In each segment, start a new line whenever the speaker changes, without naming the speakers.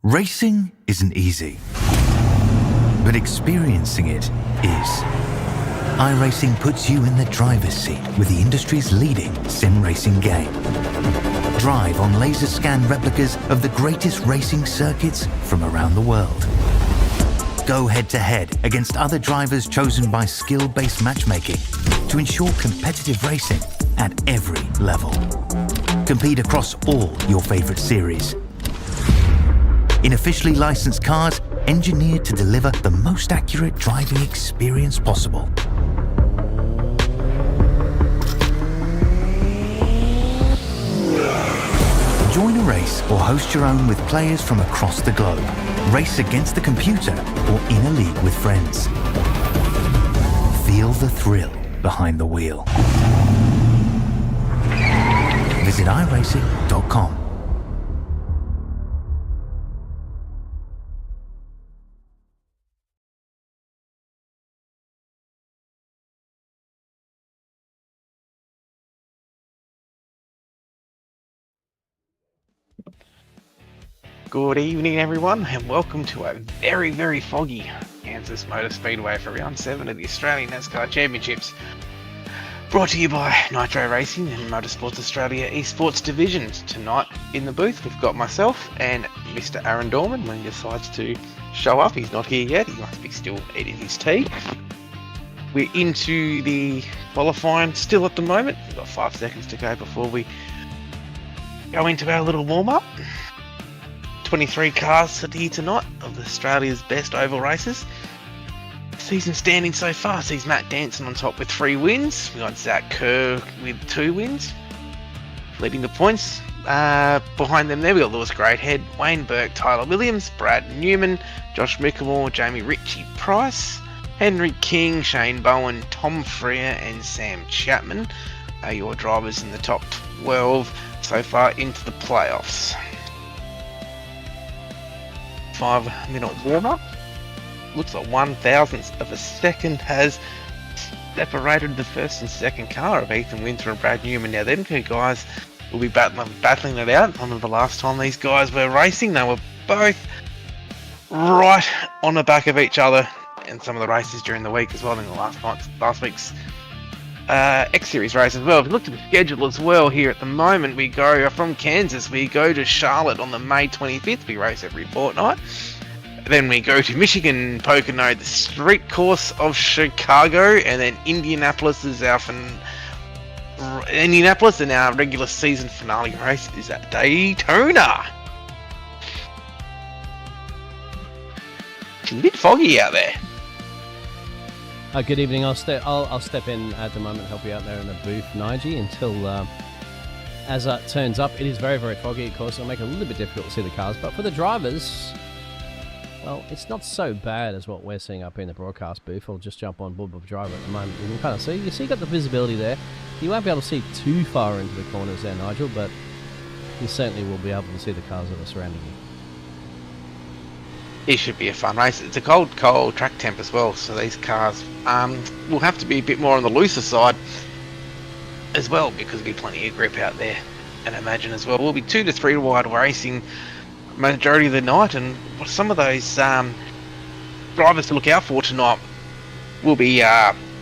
Racing isn't easy, but experiencing it is. iRacing puts you in the driver's seat with the industry's leading sim racing game. Drive on laser scan replicas of the greatest racing circuits from around the world. Go head-to-head against other drivers chosen by skill-based matchmaking to ensure competitive racing at every level. Compete across all your favorite series. In officially licensed cars, engineered to deliver the most accurate driving experience possible. Join a race or host your own with players from across the globe. Race against the computer or in a league with friends. Feel the thrill behind the wheel. Visit iRacing.com.
Good evening, everyone, and welcome to a very, very foggy Kansas Motor Speedway for round 7 of the Australian NASCAR Championships. Brought to you by Nitro Racing and Motorsport Australia Esports Division. Tonight in the booth, we've got myself and Mr. Aaron Dorman when he decides to show up. He's not here yet, he must be still eating his tea. We're into the qualifying still at the moment. We've got 5 seconds to go before we go into our little warm-up. 23 cars here tonight of Australia's best oval races. Season standing so far sees Matt Danson on top with 3 wins. We got Zach Kerr with 2 wins, leading the points. Behind them there we got Lewis Greathead, Wayne Burke, Tyler Williams, Brad Newman, Josh Mickelmore, Jamie Ritchie Price, Henry King, Shane Bowen, Tom Freer and Sam Chapman are your drivers in the top 12 so far into the playoffs. 5-minute warm-up. Looks like 1,000th of a second has separated the first and second car of Ethan Winter and Brad Newman. Now them two guys will be battling it out. I remember the last time these guys were racing, they were both right on the back of each other in some of the races during the week as well, in the last week's X-Series race as well. If you look at the schedule as well here at the moment, we go from Kansas, we go to Charlotte on the May 25th, we race every fortnight. Then we go to Michigan, Pocono, the street course of Chicago, and then Indianapolis is Indianapolis, and our regular season finale race is at Daytona. It's a bit foggy out there.
Good evening. I'll step in at the moment, help you out there in the booth, Nige, until as that turns up. It is very, very foggy, of course. It'll make it a little bit difficult to see the cars, but for the drivers, well, it's not so bad as what we're seeing up in the broadcast booth. I'll just jump on board with the driver at the moment. You can kind of see. You see, you got the visibility there. You won't be able to see too far into the corners there, Nigel, but you certainly will be able to see the cars that are surrounding you.
It should be a fun race. It's a cold track temp as well, so these cars will have to be a bit more on the looser side as well, because there'll be plenty of grip out there, and I imagine as well. We'll be 2 to 3 wide racing majority of the night, and some of those drivers to look out for tonight will be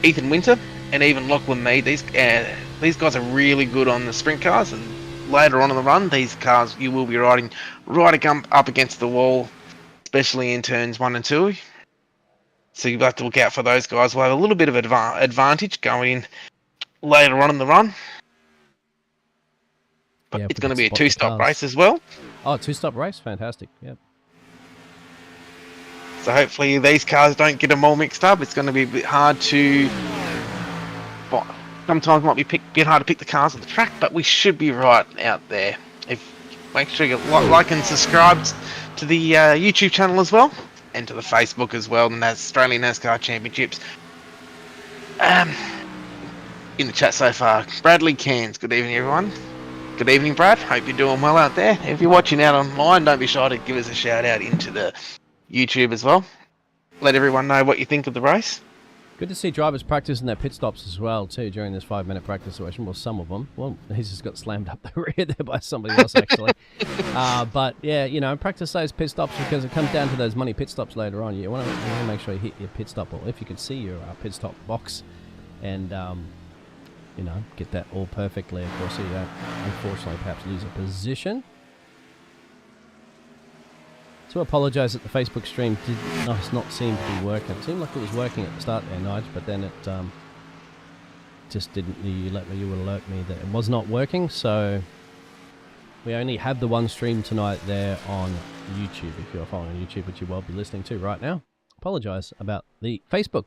Ethan Winter and even Lachlan Mead. These guys are really good on the sprint cars, and later on in the run, these cars you will be riding right up against the wall, especially in turns 1 and 2. So you'll have to look out for those guys. We'll have a little bit of advantage going in later on in the run. But yeah, it's going to be a 2-stop race as well.
Oh, 2-stop race? Fantastic. Yep.
So hopefully these cars don't get them all mixed up. It's going to be a bit hard to... Well, sometimes it might be a bit hard to pick the cars on the track, but we should be right out there. Make sure you like and subscribe to the YouTube channel as well, and to the Facebook as well, and that's Australian NASCAR Championships. In the chat so far, Bradley Cairns. Good evening, everyone. Good evening, Brad. Hope you're doing well out there. If you're watching out online, don't be shy to give us a shout out into the YouTube as well. Let everyone know what you think of the race.
Good to see drivers practicing their pit stops as well, too, during this 5-minute practice session. Well, some of them. Well, he's just got slammed up the rear there by somebody else, actually. But, yeah, you know, practice those pit stops because it comes down to those money pit stops later on. You want to make sure you hit your pit stop, or if you can see your pit stop box and, you know, get that all perfectly, of course, so you don't, unfortunately, perhaps lose a position. To apologise that the Facebook stream did not seem to be working. It seemed like it was working at the start there, Nige, but then it just didn't. You would alert me that it was not working. So we only have the one stream tonight there on YouTube. If you're following on YouTube, which you will be listening to right now, apologise about the Facebook.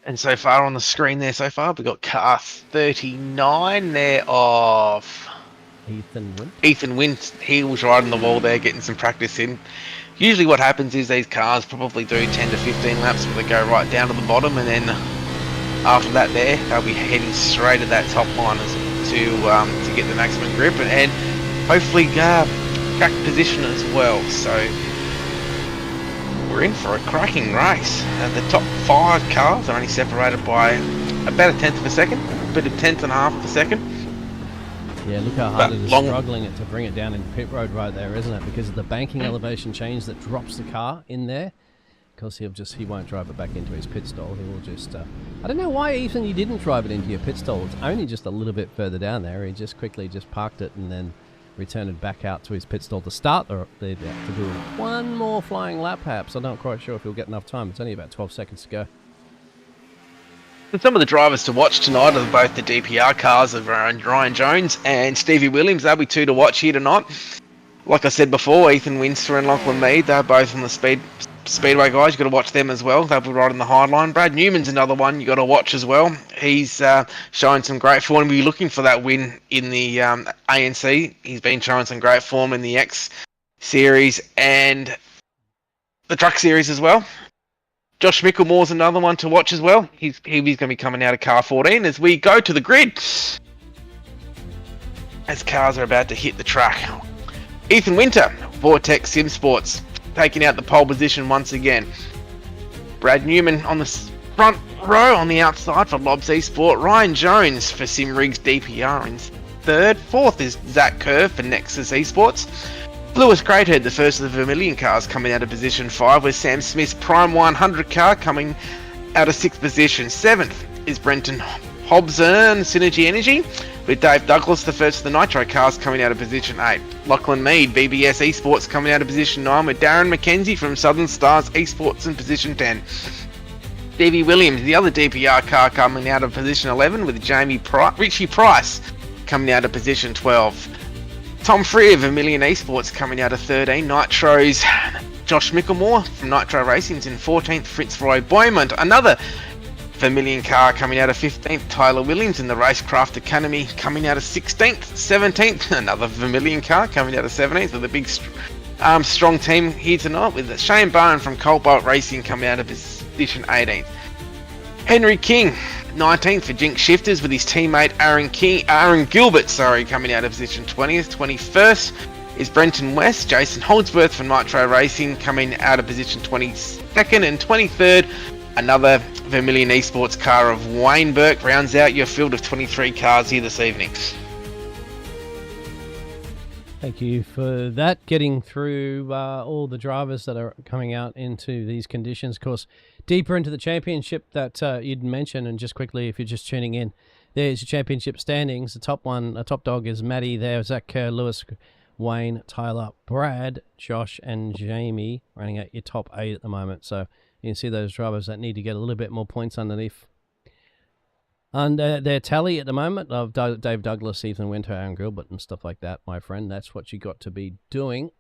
And so far on the screen there, we've got car 39 there of Ethan Wint. He was riding the wall there, getting some practice in. Usually what happens is these cars probably do 10 to 15 laps where they go right down to the bottom, and then after that there, they'll be heading straight at that top line to get the maximum grip and hopefully crack position as well. So we're in for a cracking race. The top 5 cars are only separated by about a tenth of a second, a bit of tenth and a half of a second.
Yeah, look how hard it is struggling to bring it down in pit road right there, isn't it? Because of the banking elevation change that drops the car in there. Because he won't drive it back into his pit stall. He will just... I don't know why, Ethan, you didn't drive it into your pit stall. It's only just a little bit further down there. He just quickly parked it and then returned it back out to his pit stall to start to do one more flying lap, perhaps. I'm not quite sure if he'll get enough time. It's only about 12 seconds to go.
And some of the drivers to watch tonight are both the DPR cars of Ryan Jones and Stevie Williams. They'll be 2 to watch here tonight. Like I said before, Ethan Winster and Lachlan Mead, they're both on the Speedway guys. You've got to watch them as well. They'll be riding the hard line. Brad Newman's another one you've got to watch as well. He's showing some great form. We're looking for that win in the ANC. He's been showing some great form in the X Series and the Truck Series as well. Josh Micklemore's another one to watch as well. He's going to be coming out of car 14 as we go to the grid. As cars are about to hit the track. Ethan Winter, Vortex Sim Sports, taking out the pole position once again. Brad Newman on the front row on the outside for Lobs Esport. Ryan Jones for Sim Rigs DPR in third. Fourth is Zach Kerr for Nexus Esports. Lewis Greathead, the first of the Vermilion cars, coming out of position 5, with Sam Smith's Prime 100 car coming out of 6th position. 7th is Brenton Hobson, Synergy Energy, with Dave Douglas, the first of the Nitro cars, coming out of position 8. Lachlan Mead, BBS Esports, coming out of position 9, with Darren McKenzie from Southern Stars Esports in position 10. Stevie Williams, the other DPR car, coming out of position 11, with Richie Price coming out of position 12. Tom Freer, Vermilion Esports, coming out of 13. Nitro's Josh Micklemore from Nitro Racing's in 14th. Fitzroy Boymont, another Vermilion car, coming out of 15th. Tyler Williams in the Racecraft Academy, coming out of 16th. 17th, another Vermilion car, coming out of 17th, with a big strong team here tonight, with Shane Bowen from Cobalt Racing coming out of position 18th. Henry King, 19th for Jinx Shifters, with his teammate Aaron Gilbert, coming out of position 20th. 21st is Brenton West. Jason Holdsworth from Nitro Racing coming out of position 22nd. And 23rd, another Vermilion Esports car of Wayne Burke rounds out your field of 23 cars here this evening.
Thank you for that. Getting through all the drivers that are coming out into these conditions. Of course, deeper into the championship that you'd mentioned, and just quickly, if you're just tuning in, there's your championship standings. The top dog is Matty there, Zach Kerr, Lewis, Wayne, Tyler, Brad, Josh, and Jamie running out your top 8 at the moment. So you can see those drivers that need to get a little bit more points underneath. And their tally at the moment of Dave Douglas, Ethan Winter, Aaron Gilbert, and stuff like that, my friend. That's what you got to be doing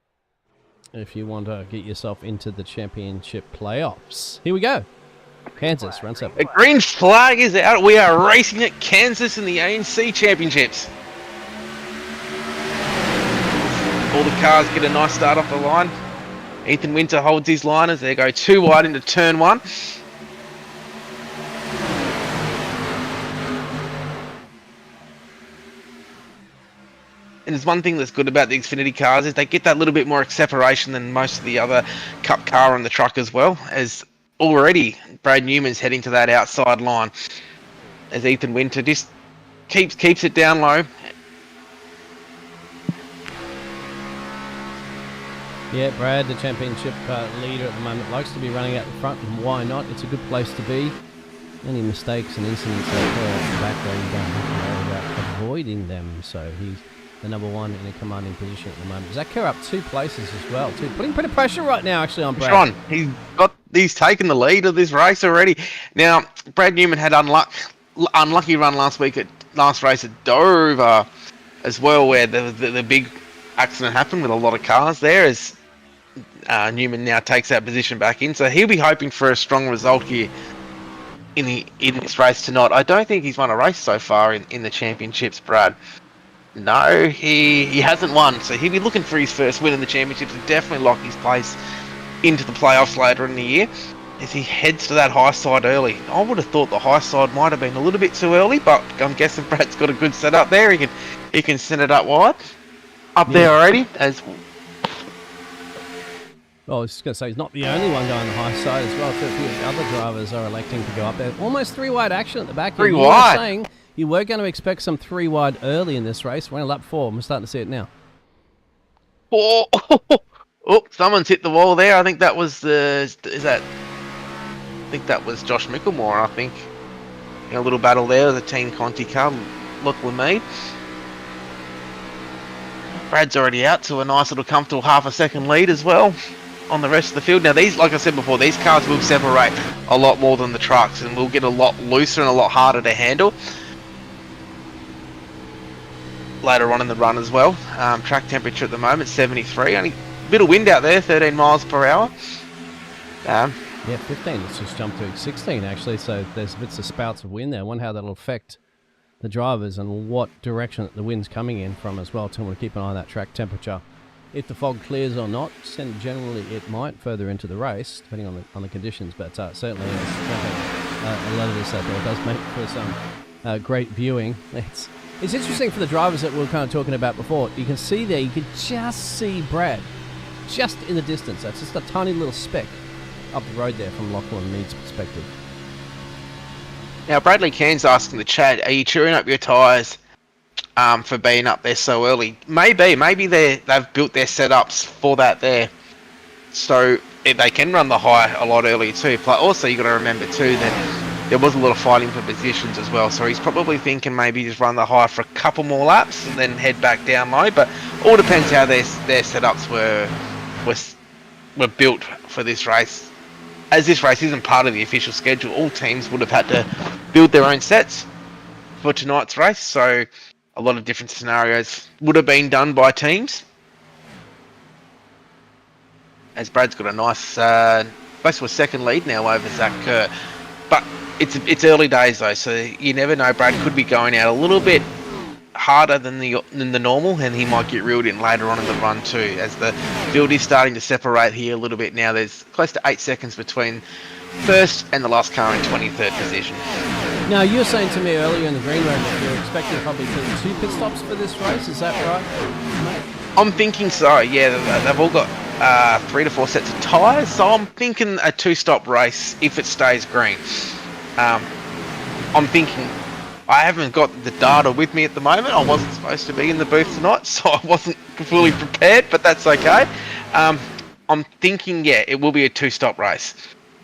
if you want to get yourself into the championship playoffs. Here we go. Kansas, run 7.
The green flag is out. We are racing at Kansas in the ANC Championships. All the cars get a nice start off the line. Ethan Winter holds his line as they go 2 wide into turn 1. And there's one thing that's good about the Xfinity cars is they get that little bit more separation than most of the other Cup car and the truck as well, as already Brad Newman's heading to that outside line as Ethan Winter just keeps it down low.
Yeah, Brad, the championship leader at the moment, likes to be running out the front, and why not? It's a good place to be. Any mistakes and incidents that occur at the back there, you don't have to worry about avoiding them. So he's the number one in a commanding position at the moment. Zach Kerr up 2 places as well, too. Putting a bit of pressure right now, actually, on Brad.
Sean, he's taken the lead of this race already. Now, Brad Newman had unlucky run last race at Dover as well, where the big accident happened with a lot of cars there, as Newman now takes that position back in. So he'll be hoping for a strong result here in this race tonight. I don't think he's won a race so far in the championships, Brad. No, he hasn't won, so he'll be looking for his first win in the championships and definitely lock his place into the playoffs later in the year as he heads to that high side early. I would have thought the high side might have been a little bit too early, but I'm guessing Brad's got a good setup there. He can send it up wide. There already, as
well, I was just going to say, he's not the only one going the high side as well. So a few other drivers are electing to go up there. Almost 3 wide action at the back.
Three
you
wide.
were saying you were going to expect some 3 wide early in this race. We're in lap 4. I'm starting to see it now.
Oh, someone's hit the wall there. I think that was I think that was Josh Micklemore. I think a little battle there. The Team Conti car, Lachlan Mead. Brad's already out to a nice little comfortable half a second lead as well on the rest of the field. Now these, like I said before, these cars will separate a lot more than the trucks and will get a lot looser and a lot harder to handle later on in the run as well. Track temperature at the moment 73, only a bit of wind out there, 13 miles per hour.
Yeah, 15. It's just jumped to 16 actually, so there's bits of spouts of wind there. I wonder how that'll affect the drivers and what direction the wind's coming in from as well. So we'll keep an eye on that track temperature. If the fog clears or not, generally it might further into the race, depending on the conditions. But certainly, a lot of this out there does make for some great viewing. It's interesting for the drivers that we were kind of talking about before. You can see there, you can just see Brad just in the distance. That's just a tiny little speck up the road there from Lachlan Mead's perspective.
Now, Bradley Cairns asking the chat, are you cheering up your tyres for being up there so early? Maybe they've built their setups for that there, so they can run the high a lot earlier too. But also, you got to remember too that there was a lot of fighting for positions as well. So he's probably thinking maybe just run the high for a couple more laps and then head back down low. But all depends how their setups were built for this race. As this race isn't part of the official schedule, all teams would have had to build their own sets for tonight's race. So a lot of different scenarios would have been done by teams. As Brad's got a nice, close to a second lead now over Zach Kerr. But it's early days though, so you never know. Brad could be going out a little bit harder than the normal, and he might get reeled in later on in the run too, as the field is starting to separate here a little bit now. There's close to 8 seconds between first and the last car in 23rd position.
Now, you were saying to me earlier in the green room that you're expecting probably 2 pit stops for this race. Is that right?
I'm thinking so, yeah. They've all got 3 to 4 sets of tyres, so I'm thinking a 2-stop race if it stays green. I'm thinking, I haven't got the data with me at the moment. I wasn't supposed to be in the booth tonight, so I wasn't fully prepared, but that's okay. I'm thinking, yeah, it will be a 2-stop race.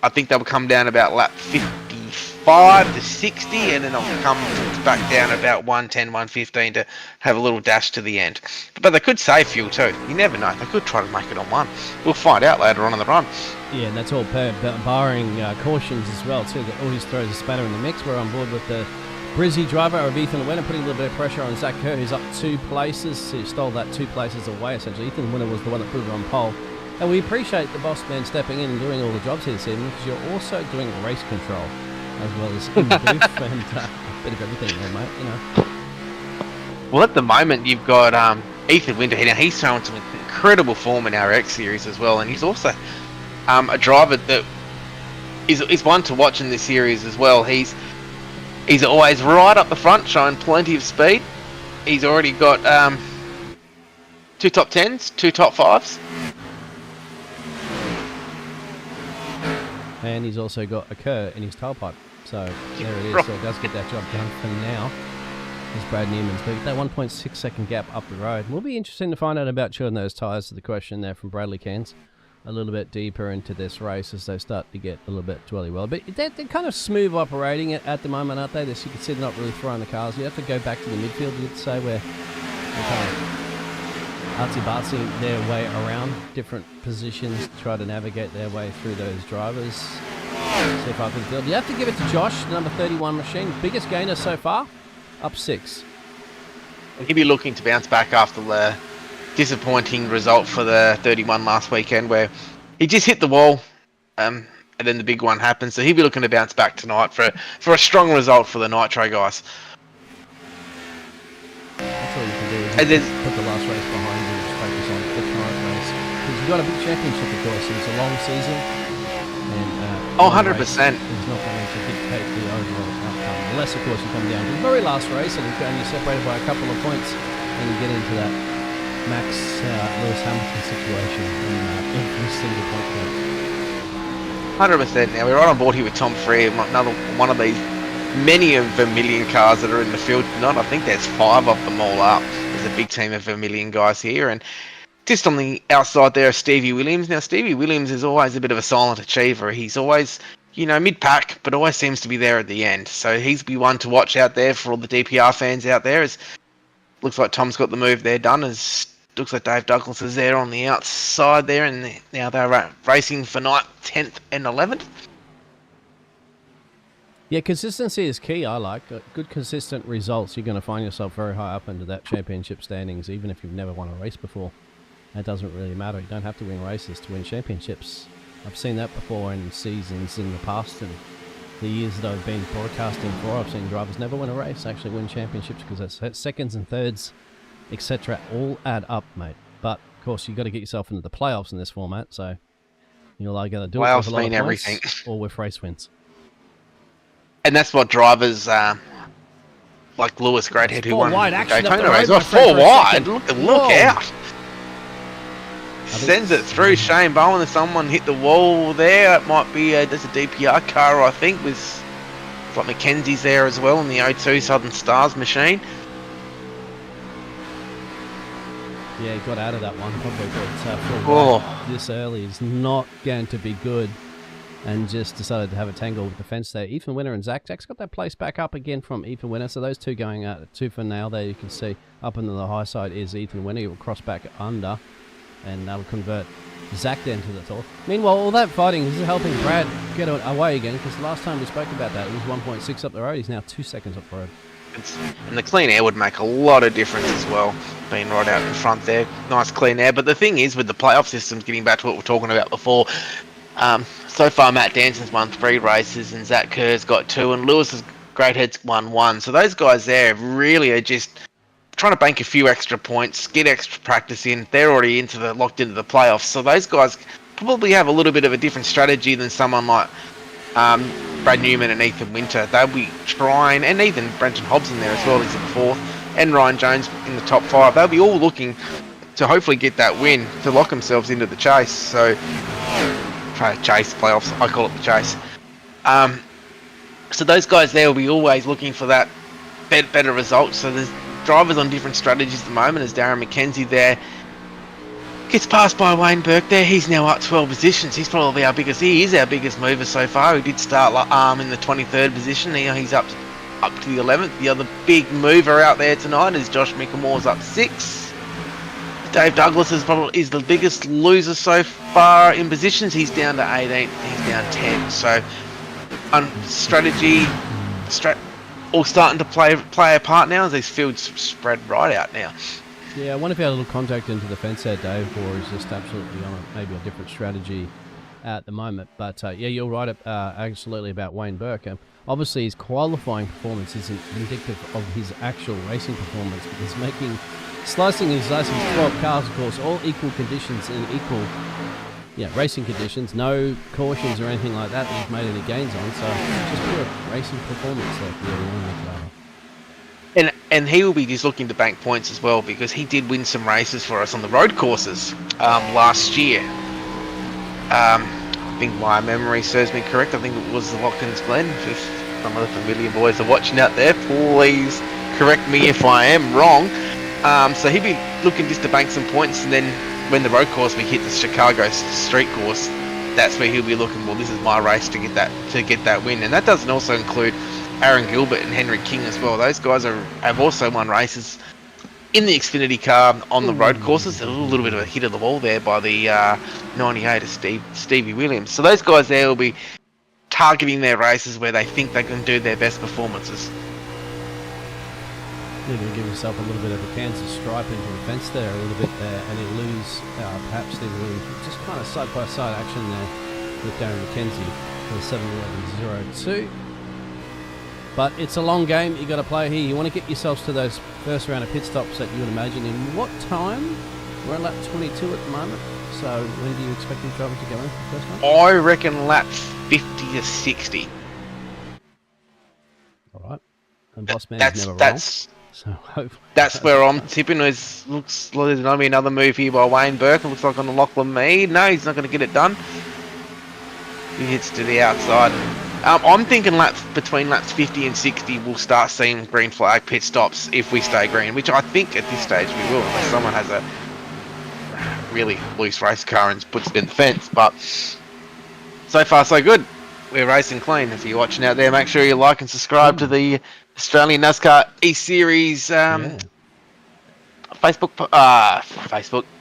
I think they'll come down about lap 55 to 60, and then they'll come back down about 110, 115 to have a little dash to the end. But they could save fuel too. You never know. They could try to make it on one. We'll find out later on in the run.
Yeah, and that's all barring cautions as well too. That always throws a spanner in the mix. We're on board with the Brizzy driver of Ethan Winter, putting a little bit of pressure on Zach Kerr, who's up 2 places. He stole that 2 places away, essentially. Ethan Winter was the one that put it on pole. And we appreciate the boss man stepping in and doing all the jobs here this evening, because you're also doing race control, as well as in the booth, and a bit of everything there, mate, you know.
Well, at the moment, you've got Ethan Winter here. Now, he's showing some incredible form in our X Series as well, and he's also a driver that is one to watch in this series as well. He's always right up the front, showing plenty of speed. He's already got 2 top 10s, 2 top 5s.
And he's also got a Kerr in his tailpipe. So there it is. So it does get that job done for now. As Brad Newman's got that 1.6 second gap up the road. Will be interesting to find out about chewing those tyres to the question there from Bradley Cairns. A little bit deeper into this race as they start to get a little bit twirly well. But they're kind of smooth operating it at the moment, aren't they? You can see they're not really throwing the cars. You have to go back to the midfield, you'd say, where they're kind of artsy-bartsy their way around different positions to try to navigate their way through those drivers. Step up in the field. You have to give it to Josh, number 31 machine. Biggest gainer so far, up 6.
He'll be looking to bounce back after the disappointing result for the 31 last weekend, where he just hit the wall, and then the big one happened. So he'll be looking to bounce back tonight for a strong result for the Nitro guys.
That's all you can do is put the last race behind you and just focus on the current race. Because you've got a big championship, of course, and it's a long season. And
100%.
It's not going to dictate the overall outcome. Unless, of course, you come down to the very last race and you're separated by a couple of points and you get into that Max Lewis Hamilton situation in every single point.
100%. Now we're right on board here with Tom Free, another one of these many of Vermilion cars that are in the field tonight. I think there's 5 of them all up. There's a big team of Vermilion guys here, and just on the outside there is Stevie Williams. Now Stevie Williams is always a bit of a silent achiever. He's always, mid-pack, but always seems to be there at the end. So he's be one to watch out there for all the DPR fans out there. Looks like Tom's got the move there done. Looks like Dave Douglas is there on the outside there, and now they're racing for 9th, 10th and 11th.
Yeah, consistency is key, I like. Good consistent results, you're going to find yourself very high up into that championship standings, even if you've never won a race before. That doesn't really matter. You don't have to win races to win championships. I've seen that before in seasons in the past, and the years that I've been broadcasting for, I've seen drivers never win a race, actually win championships, because that's seconds and thirds, etc. all add up, mate. But, of course, you've got to get yourself into the playoffs in this format, so you're either going to do it with a lot of
everything.
points or with race wins.
And that's what drivers like Lewis Greathead, who won the Daytona race. 4 wide. Look out. Sends it through Shane Bowen. If someone hit the wall there, it might be there's a DPR car, I think, with like Mackenzie's there as well in the O2 Southern Stars machine.
Yeah, he got out of that one. Probably got this early is not going to be good. And just decided to have a tangle with the fence there. Ethan Winner and Zach. Zach's got that place back up again from Ethan Winner. So those two going out tooth and nail there. You can see up into the high side is Ethan Winner. He will cross back under. And that'll convert Zach then to the top. Meanwhile, all that fighting is helping Brad get away again. Because last time we spoke about that, it was 1.6 up the road. He's now 2 seconds up the road.
And the clean air would make a lot of difference as well. Being right out in front there. Nice clean air. But the thing is, with the playoff systems, getting back to what we were talking about before, so far, Matt Danson's won 3 races, and Zach Kerr's got 2, and Lewis's Greathead's won 1. So those guys there really are just trying to bank a few extra points, get extra practice in. They're already locked into the playoffs. So those guys probably have a little bit of a different strategy than someone like Brad Newman and Ethan Winter. They'll be trying, and even Brenton Hobbs in there as well. He's at 4th, and Ryan Jones in the top 5. They'll be all looking to hopefully get that win to lock themselves into the chase. So. Chase playoffs, I call it the chase. So those guys there will be always looking for that better result. So there's drivers on different strategies at the moment. As Darren McKenzie there gets passed by Wayne Burke there. He's now up 12 positions. He is our biggest mover so far. He did start in the 23rd position. He's up to the 11th. The other big mover out there tonight is Josh Mickelmore's up 6. Dave Douglas is the biggest loser so far in positions. He's down to 18. He's down 10. So, strategy all starting to play a part now as these fields spread right out now.
Yeah, I wonder if he had a little contact into the fence there, Dave, or is just absolutely on maybe a different strategy at the moment. But yeah, you're right absolutely about Wayne Burke. Obviously, his qualifying performance isn't indicative of his actual racing performance, because slicing his 12 cars, of course, all equal conditions in equal racing conditions, no cautions or anything like that he's made any gains on, so just pure racing performance there.
And he will be just looking to bank points as well, because he did win some races for us on the road courses last year. think my memory serves me correct. I think it was the Watkins Glen. If some of the familiar boys are watching out there, please correct me if I am wrong. So he'd be looking just to bank some points, and then when the road course we hit the Chicago street course, that's where he'll be looking. Well, this is my race to get that win, and that doesn't also include Aaron Gilbert and Henry King as well. Those guys have also won races in the Xfinity car on the road courses. A little bit of a hit of the wall there by the 98 of Stevie Williams. So those guys there will be targeting their races where they think they can do their best performances.
You're going to give yourself a little bit of a Kansas stripe into the fence there, a little bit there, and he'll lose, perhaps they will just kind of side-by-side action there with Darren McKenzie for the 7:11.02. But it's a long game you got to play here. You want to get yourselves to those first round of pit stops that you would imagine in what time? We're at lap 22 at the moment. So when do you expect these drivers to go in for the first one?
I reckon lap 50 to 60.
All right. And Boss Man is never wrong. So hopefully
that's where I'm tipping. Looks like there's going to be another move here by Wayne Burke. It looks like on the Lachlan Mead. No, he's not going to get it done. He hits to the outside. I'm thinking between laps 50 and 60 we'll start seeing green flag pit stops if we stay green, which I think at this stage we will, unless someone has a really loose race car and puts it in the fence. But so far so good. We're racing clean. If you're watching out there, make sure you like and subscribe to the Australian NASCAR E-Series Facebook,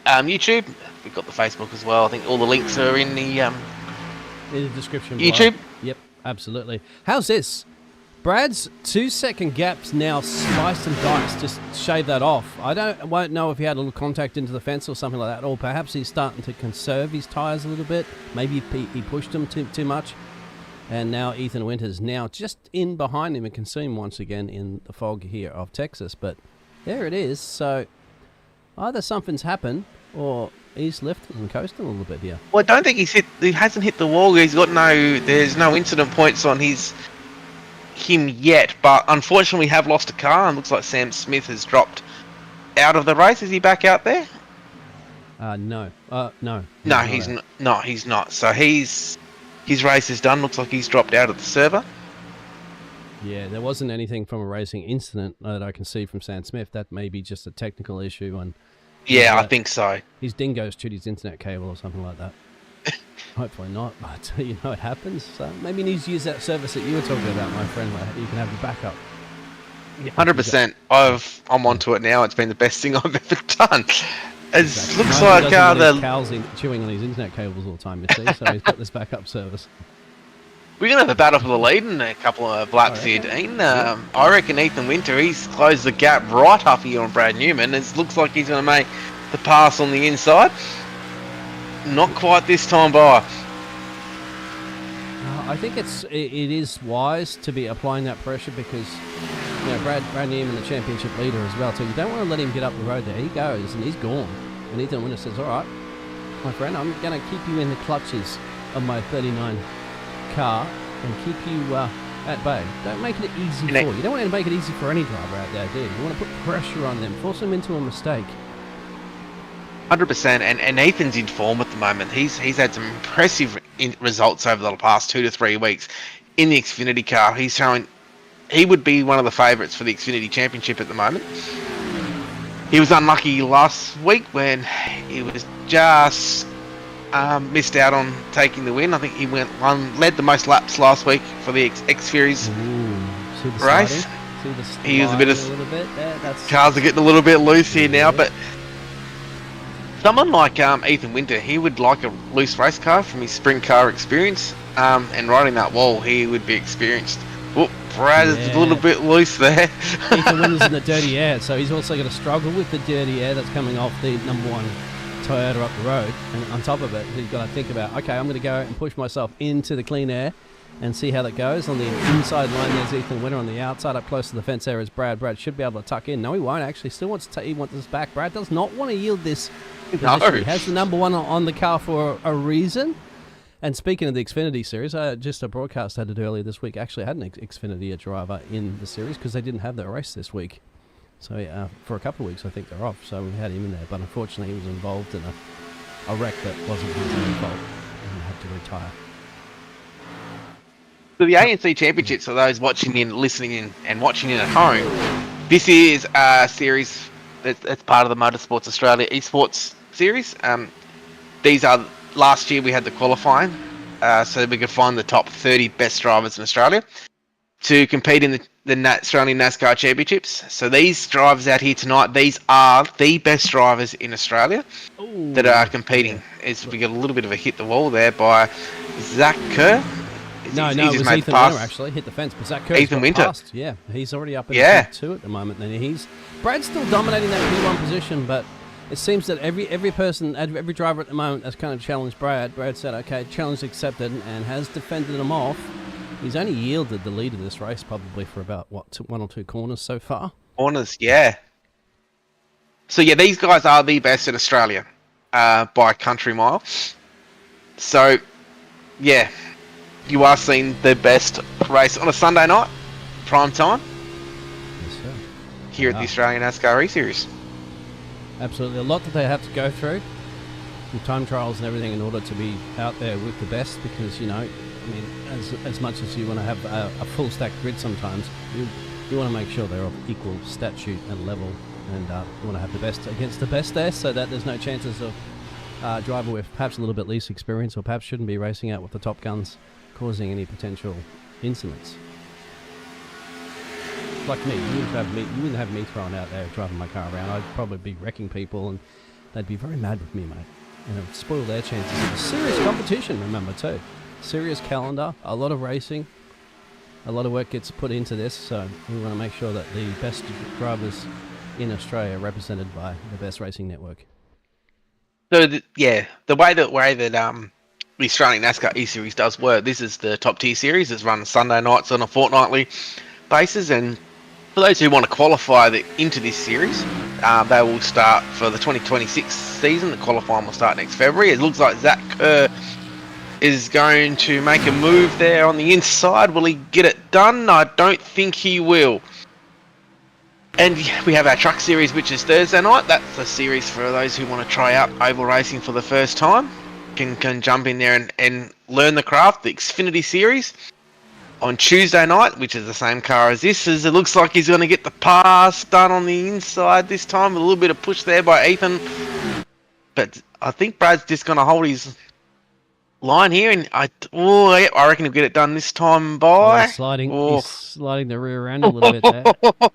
YouTube. We've got the Facebook as well. I think all the links are in the
description
YouTube.
Below. Yep, absolutely. How's this? Brad's 2-second gaps now sliced and diced. Just shave that off. Won't know if he had a little contact into the fence or something like that, or perhaps he's starting to conserve his tyres a little bit. Maybe he pushed them too much. And now Ethan Winters now just in behind him and can see him once again in the fog here of Texas. But there it is. So either something's happened or he's lifting and coasting a little bit here.
Well, I don't think he hasn't hit the wall. There's no incident points on him yet. But unfortunately, we have lost a car, and looks like Sam Smith has dropped out of the race. Is he back out there?
No. No,
he's not. So his race is done. Looks like he's dropped out of the server.
Yeah, there wasn't anything from a racing incident that I can see from Sam Smith. That may be just a technical issue. And
yeah, I think so.
His dingo's chewed his internet cable or something like that. Hopefully not, but you know it happens. So maybe he needs to use that service that you were talking about, my friend, where you can have your backup.
100%. I'm onto it now. It's been the best thing I've ever done. It
Exactly.
looks
No,
like
he doesn't want his
the
cows chewing on his internet cables all the time, you see, so he's got this backup service.
we're gonna have a battle for the lead in a couple of laps here, Dean. I reckon Ethan Winter, he's closed the gap right up here on Brad Newman. It looks like he's gonna make the pass on the inside. Not quite this time by.
I think it is wise to be applying that pressure because Brad Newman, the championship leader as well, so you don't want to let him get up the road there. He goes and he's gone. And Ethan Winter says, all right, my friend, I'm going to keep you in the clutches of my 39 car and keep you at bay. Don't make it easy for you. You don't want to make it easy for any driver out there, do you? You want to put pressure on them, force them into a mistake.
100%, and Ethan's in form at the moment. He's had some impressive results over the past 2 to 3 weeks in the Xfinity car. He's showing he would be one of the favourites for the Xfinity Championship at the moment. He was unlucky last week when he was just missed out on taking the win. I think he led the most laps last week for the X Series race. He was a little bit there. Cars are getting a little bit loose here now, but someone like Ethan Winter, he would like a loose race car from his sprint car experience, and riding that wall, he would be experienced. Whoop, Brad is a little bit loose there.
Ethan Winter's in the dirty air, so he's also going to struggle with the dirty air that's coming off the number one Toyota up the road. And on top of it, he's got to think about, okay, I'm going to go and push myself into the clean air and see how that goes. On the inside line, there's Ethan Winter. On the outside, up close to the fence there is Brad. Brad should be able to tuck in. No, he won't actually. Still wants he wants this back. Brad does not want to yield this position.
No.
He has the number one on the car for a reason. And speaking of the Xfinity Series, just a broadcast I did earlier this week actually had an Xfinity driver in the series because they didn't have their race this week. So for a couple of weeks, I think they're off. So we had him in there. But unfortunately, he was involved in a wreck that wasn't his own fault and he had to retire.
So the ANC Championships, for those watching in, listening in, and watching in at home, this is a series that's part of the Motorsports Australia Esports series. These are, last year we had the qualifying, so we could find the top 30 best drivers in Australia to compete in the Australian NASCAR Championships. So these drivers out here tonight, these are the best drivers in Australia that are competing. We got a little bit of a hit the wall there by Zach Kerr.
No, it was Ethan Winter actually hit the fence, but Zach Kerr's
Ethan Winter.
Passed. Yeah, he's already up in P2 at the moment. And Brad's still dominating that P1 position, but it seems that every driver at the moment has kind of challenged Brad. Brad said, "Okay, challenge accepted," and has defended them off. He's only yielded the lead of this race probably for about one or two corners so far.
Corners, yeah. So yeah, these guys are the best in Australia by a country mile. So yeah. You are seeing the best race on a Sunday night, prime time,
yes, sir.
Here at the Australian NASCAR E-Series.
Absolutely. A lot that they have to go through, from time trials and everything, in order to be out there with the best, because, as much as you want to have a full stack grid sometimes, you want to make sure they're of equal statute and level, and you want to have the best against the best there, so that there's no chances of a driver with perhaps a little bit least experience, or perhaps shouldn't be racing out with the top guns, causing any potential incidents. Like me, you wouldn't have me thrown out there driving my car around. I'd probably be wrecking people, and they'd be very mad with me, mate. And it would spoil their chances. It's serious competition, remember, too. Serious calendar, a lot of racing, a lot of work gets put into this, so we want to make sure that the best drivers in Australia are represented by the best racing network.
So the way that the Australian NASCAR E-Series does work. This is the top tier series. It's run Sunday nights on a fortnightly basis, and for those who want to qualify into this series, they will start for the 2026 season. The qualifying will start next February. It looks like Zach Kerr is going to make a move there on the inside. Will he get it done? I don't think he will. And we have our truck series, which is Thursday night. That's a series for those who want to try out oval racing for the first time. Can jump in there and learn the craft. The Xfinity series on Tuesday night, which is the same car as this. It looks like he's going to get the pass done on the inside this time, with a little bit of push there by Ethan. But I think Brad's just going to hold his line here, and I reckon he'll get it done this time by...
He's sliding the rear end a little bit there.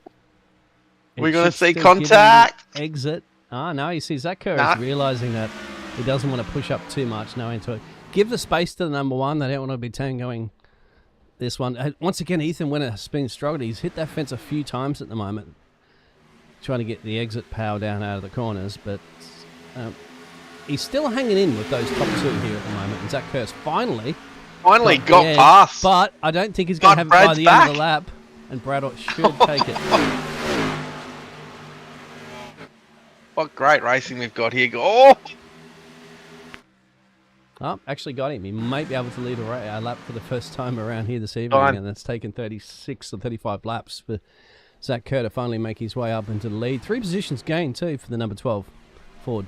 We're going to see contact.
Exit. No, you see Zach Kerr is realising that he doesn't want to push up too much now into it. Give the space to the number one. They don't want to be going this one. Once again, Ethan Winter has been struggling. He's hit that fence a few times at the moment, trying to get the exit power down out of the corners, but he's still hanging in with those top two here at the moment. And Zach Kerr's finally
got past.
But I don't think he's going to have it by the end of the lap, and Brad should take it.
What great racing we've got here.
Oh, actually got him. He might be able to lead a lap for the first time around here this evening, and it's taken 36 or 35 laps for Zach Kerr to finally make his way up into the lead. 3 positions gained, too, for the number 12 Ford.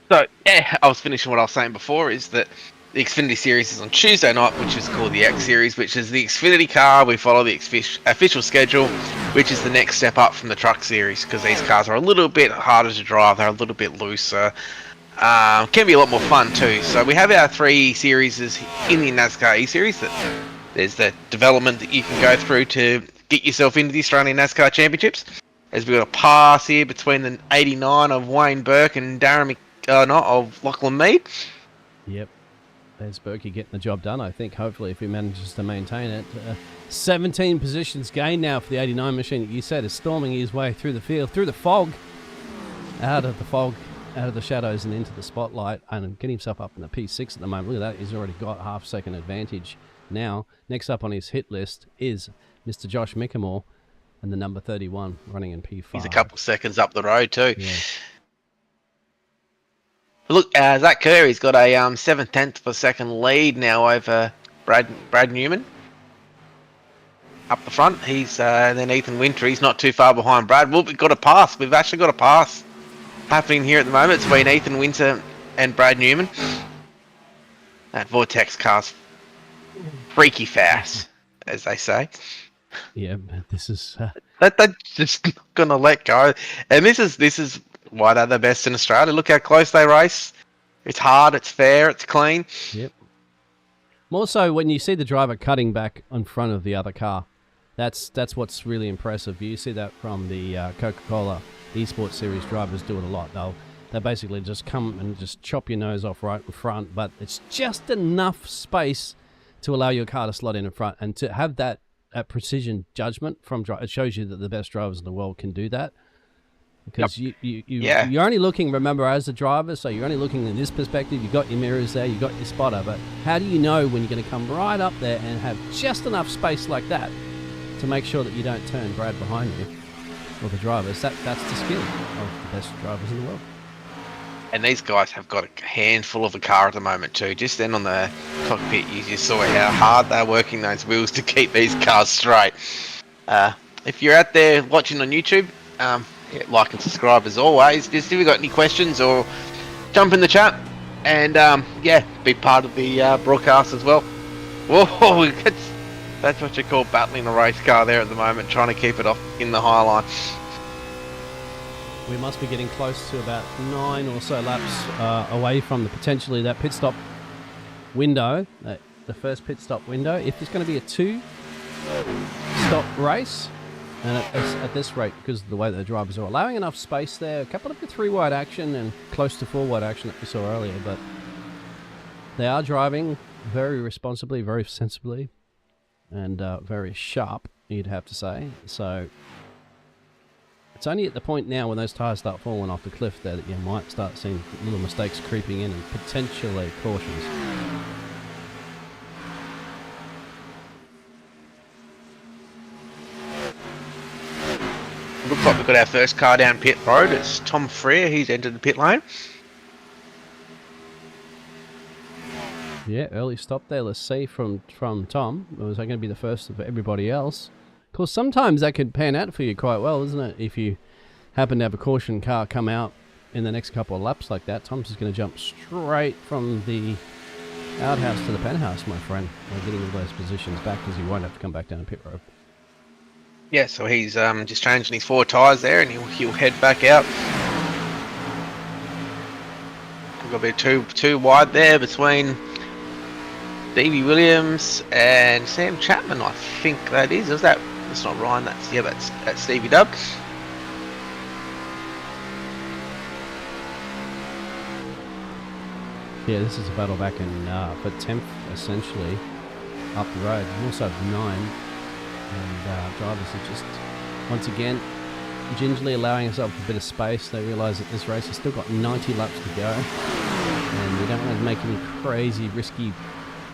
So, I was finishing what I was saying before, is that the Xfinity Series is on Tuesday night, which is called the X Series, which is the Xfinity car. We follow the official schedule, which is the next step up from the Truck Series, because these cars are a little bit harder to drive. They're a little bit looser. Can be a lot more fun too. So we have our 3 series in the NASCAR E-Series. There's the development that you can go through to get yourself into the Australian NASCAR Championships. As we've got a pass here between the 89 of Wayne Burke and of Lachlan Mead.
Yep. There's Berkey getting the job done, I think, hopefully, if he manages to maintain it. 17 positions gained now for the 89 machine. You said is storming his way through the field, through the fog, out of the shadows and into the spotlight, and getting himself up in the P6 at the moment. Look at that, he's already got half-second advantage now. Next up on his hit list is Mr. Josh Mickamore, and the number 31 running in P5.
He's a couple seconds up the road too.
Yeah.
Look, Zach Kerr, he's got a 7/10 of a second lead now over Brad Newman. Up the front, he's then Ethan Winter. He's not too far behind Brad. Well, we've got a pass. We've actually got a pass happening here at the moment between Ethan Winter and Brad Newman. That Vortex car's freaky fast, as they say.
Yeah, but this is
They're just not gonna let go. And this is why they're the best in Australia. Look how close they race. It's hard, it's fair, it's clean.
yep. More so when you see the driver cutting back in front of the other car. That's what's really impressive. You see that from the Coca-Cola Esports Series drivers do it a lot. They basically just come and just chop your nose off right in front, but it's just enough space to allow your car to slot in front, and to have that precision judgment from it shows you that the best drivers in the world can do that. Because you're only looking, remember, as a driver, so you're only looking in this perspective. You've got your mirrors there, you've got your spotter, but how do you know when you're going to come right up there and have just enough space like that to make sure that you don't turn Brad behind you or the drivers? That's the skill of the best drivers in the world.
And these guys have got a handful of a car at the moment too. Just then on the cockpit, you just saw how hard they're working those wheels to keep these cars straight. If you're out there watching on YouTube, like and subscribe as always. Just if you've got any questions, or jump in the chat and be part of the broadcast as well. Whoa, that's what you call battling a race car there at the moment, trying to keep it off in the high line.
We must be getting close to about 9 or so laps away from potentially that pit stop window, the first pit stop window. If it's going to be a 2-stop race, and at this rate, because of the way the drivers are allowing enough space there, a couple of the 3-wide action and close to 4-wide action that we saw earlier, but they are driving very responsibly, very sensibly, and very sharp, you'd have to say. So it's only at the point now when those tyres start falling off the cliff there that you might start seeing little mistakes creeping in and potentially cautions.
Looks like we've got our first car down pit road. It's Tom Freer. He's entered the pit lane.
Yeah, early stop there. Let's see from Tom. Was that going to be the first of everybody else? Of course, sometimes that could pan out for you quite well, isn't it? If you happen to have a caution car come out in the next couple of laps like that, Tom's just going to jump straight from the outhouse to the penthouse, my friend, by getting all those positions back, because he won't have to come back down the pit road.
Yeah, so he's just changing his 4 tyres there, and he'll head back out. We've got a bit too wide there between Stevie Williams and Sam Chapman, I think that is. Is that? That's not Ryan. That's Stevie Dub.
Yeah, this is a battle back in for 10th, essentially, up the road. We also have 9. And drivers are just, once again, gingerly allowing themselves a bit of space. They realise that this race has still got 90 laps to go, and we don't want to make any crazy, risky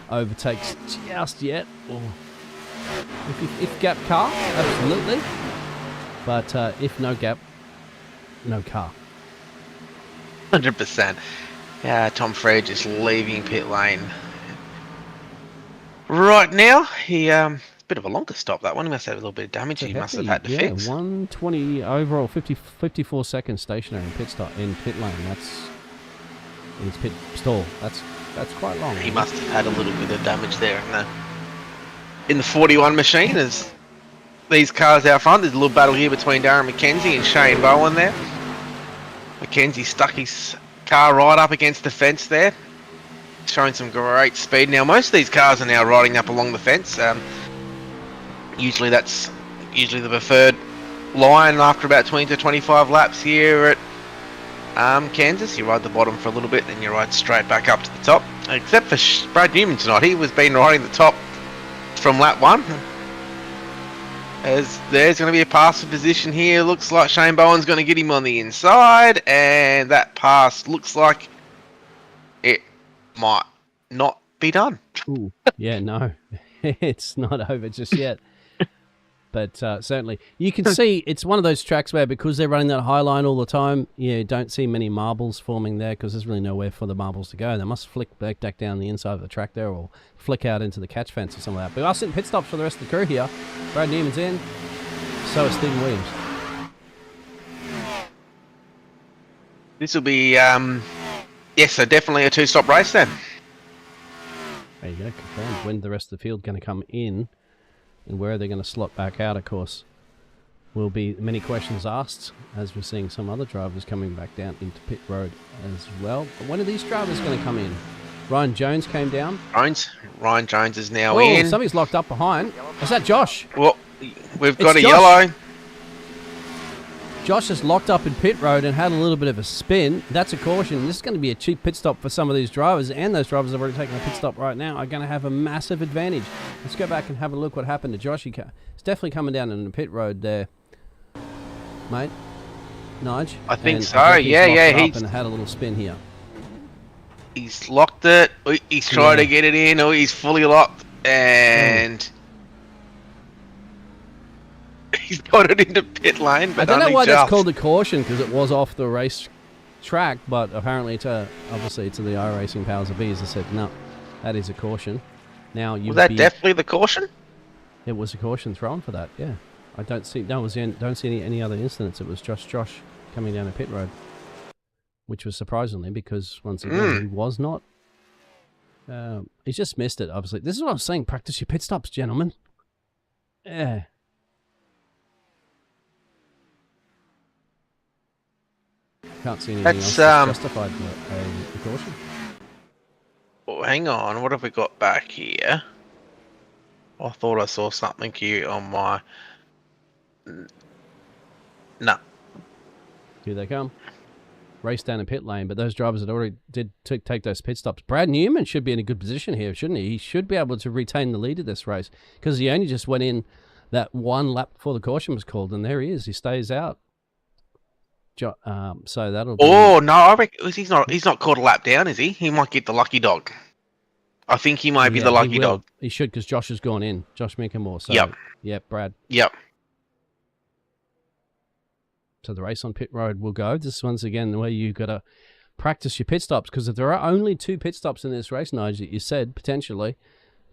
overtakes just yet. Or if gap car, absolutely. But if no gap, no car.
100%. Yeah, Tom Freer just leaving pit lane. Right now, he bit of a longer stop, that one. He must have a little bit of damage he must have had to fix.
120 overall, 54 seconds stationary in pit stop in pit lane. That's in his pit stall. That's quite long.
He must have had a little bit of damage there in the 41 machine. As these cars out front, there's a little battle here between Darren McKenzie and Shane Bowen there. McKenzie stuck his car right up against the fence there, showing some great speed. Now most of these cars are now riding up along the fence. Usually that's the preferred line after about 20 to 25 laps here at Kansas. You ride the bottom for a little bit, then you ride straight back up to the top. Except for Brad Newman tonight, he was been riding the top from lap 1. As there's going to be a pass for position here. Looks like Shane Bowen's going to get him on the inside, and that pass looks like it might not be done.
Ooh, yeah, no, it's not over just yet. But certainly, you can see it's one of those tracks where, because they're running that high line all the time, you don't see many marbles forming there, because there's really nowhere for the marbles to go. They must flick back down the inside of the track there, or flick out into the catch fence or something like that. But we are sitting pit stops for the rest of the crew here. Brad Newman's in, so is Stephen Williams.
This will be, yes, so definitely a 2-stop race then.
There you go, confirmed. When the rest of the field going to come in and where are they going to slot back out, of course, will be many questions asked as we're seeing some other drivers coming back down into pit road as well. But when are these drivers going to come in? Ryan Jones came down.
Ryan Jones is now
Oh,
in.
somebody's locked up behind. Is that Josh?
Well, we've got
It's
a
Josh.
yellow.
Josh is locked up in pit road and had a little bit of a spin. That's a caution. This is going to be a cheap pit stop for some of these drivers, and those drivers have already taken a pit stop right now are going to have a massive advantage. Let's go back and have a look what happened to Josh. He's definitely coming down in the pit road there, mate. Nige.
I think
And
so.
I think he's
Yeah,
locked
yeah,
it up
he's-
and had a little spin here.
He's locked it. He's trying to get it in. Or he's fully locked, and he's got it into pit lane. But
I don't know
only
why
just.
that's called a caution, because it was off the race track, but apparently obviously to the iRacing powers of be, as I said, no, that is a caution. Now
Was that definitely the caution?
It was a caution thrown for that. Yeah, I don't see any other incidents. It was just Josh coming down a pit road, which was surprisingly, because once again he was not. He's just missed it. Obviously, this is what I was saying. Practice your pit stops, gentlemen. Yeah. Can't see anything else that's justified the caution.
Oh, hang on. What have we got back here? I thought I saw something here on my. No.
Here they come. Race down a pit lane, but those drivers that already did take those pit stops. Brad Newman should be in a good position here, shouldn't he? He should be able to retain the lead of this race, because he only just went in that one lap before the caution was called, and there he is. He stays out. So that'll be...
Oh no! I reckon he's not caught a lap down, is he? He might get the lucky dog. I think he might be the lucky dog.
He should, because Josh has gone in. Josh Minkamore. So,
Yep.
Brad.
Yep.
So the race on pit road will go. This once again where you've got to practice your pit stops, because if there are only 2 pit stops in this race, Nigel, that you said potentially,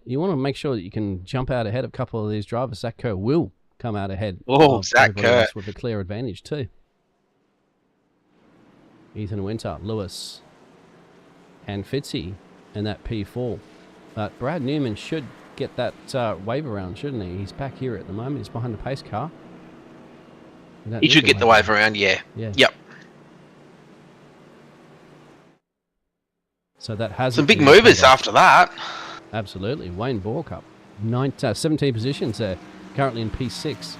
you want to make sure that you can jump out ahead of a couple of these drivers. Zach Kerr will come out ahead.
Oh, Zach Kerr
with a clear advantage too. Ethan Winter, Lewis, and Fitzy in that P4. But Brad Newman should get that wave around, shouldn't he? He's back here at the moment. He's behind the pace car.
He should get the wave around, yeah. Yep.
So that has
some big movers after that.
Absolutely. Wayne Borkup, 17 positions there, currently in P6.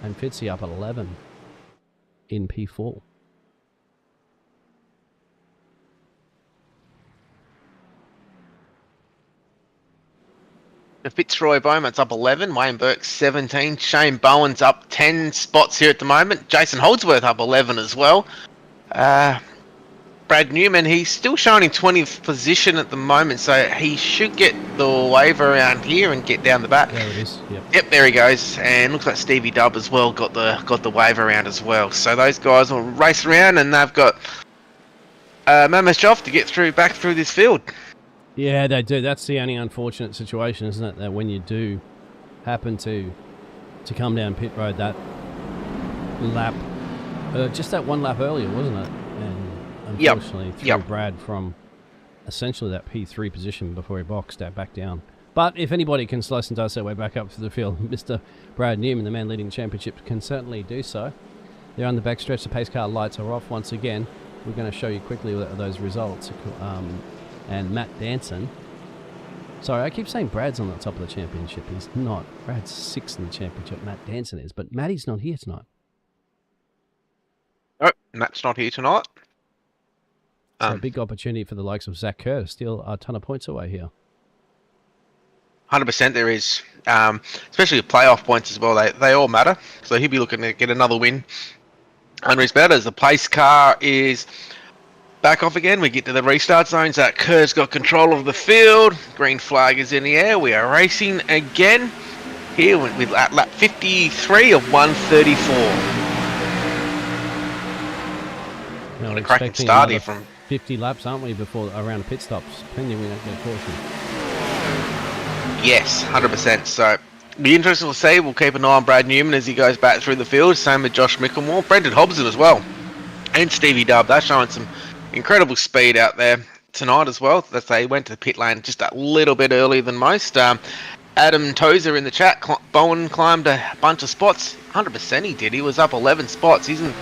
And Fitzy up at 11 in P4.
Fitzroy Bowman's up 11, Wayne Burke's 17, Shane Bowen's up 10 spots here at the moment, Jason Holdsworth up 11 as well. Brad Newman, he's still showing in 20th position at the moment, so he should get the wave around here and get down the back.
There it is.
Yep, there he goes, and looks like Stevie Dubb as well got the wave around as well. So those guys will race around, and they've got mammoth job to get back through this field.
Yeah, they do. That's the only unfortunate situation, isn't it? That when you do happen to come down pit road that lap, just that one lap earlier, wasn't it? And unfortunately threw Brad from essentially that P3 position before he boxed that back down. But if anybody can slice and dice their way back up to the field, Mr. Brad Newman, the man leading the championship, can certainly do so. They're on the backstretch. The pace car lights are off once again. We're going to show you quickly those results. And Matt Danson. Sorry, I keep saying Brad's on the top of the championship. He's not. Brad's 6th in the championship. Matt Danson is. But Matty's not here tonight.
Oh, Matt's not here tonight.
So a big opportunity for the likes of Zach Kerr to steal a ton of points away here.
100% there is. Especially the playoff points as well. They all matter. So he'll be looking to get another win under his belt as the pace car is back off again. We get to the restart zone. Zach Kerr's got control of the field. Green flag is in the air. We are racing again here with lap 53 of 134.
Now,
a cracking start here from
50 laps, aren't we, before around the pit stops, pending we don't get a caution.
Yes, 100%. So be interesting to see. We'll keep an eye on Brad Newman as he goes back through the field. Same with Josh Mickelmore, Brendan Hobson as well, and Stevie Dubb. They're showing some incredible speed out there. tonight as well. That they went to the pit lane just a little bit earlier than most. Adam Tozer in the chat, Bowen climbed a bunch of spots. 100% he did. He was up 11 spots. He's in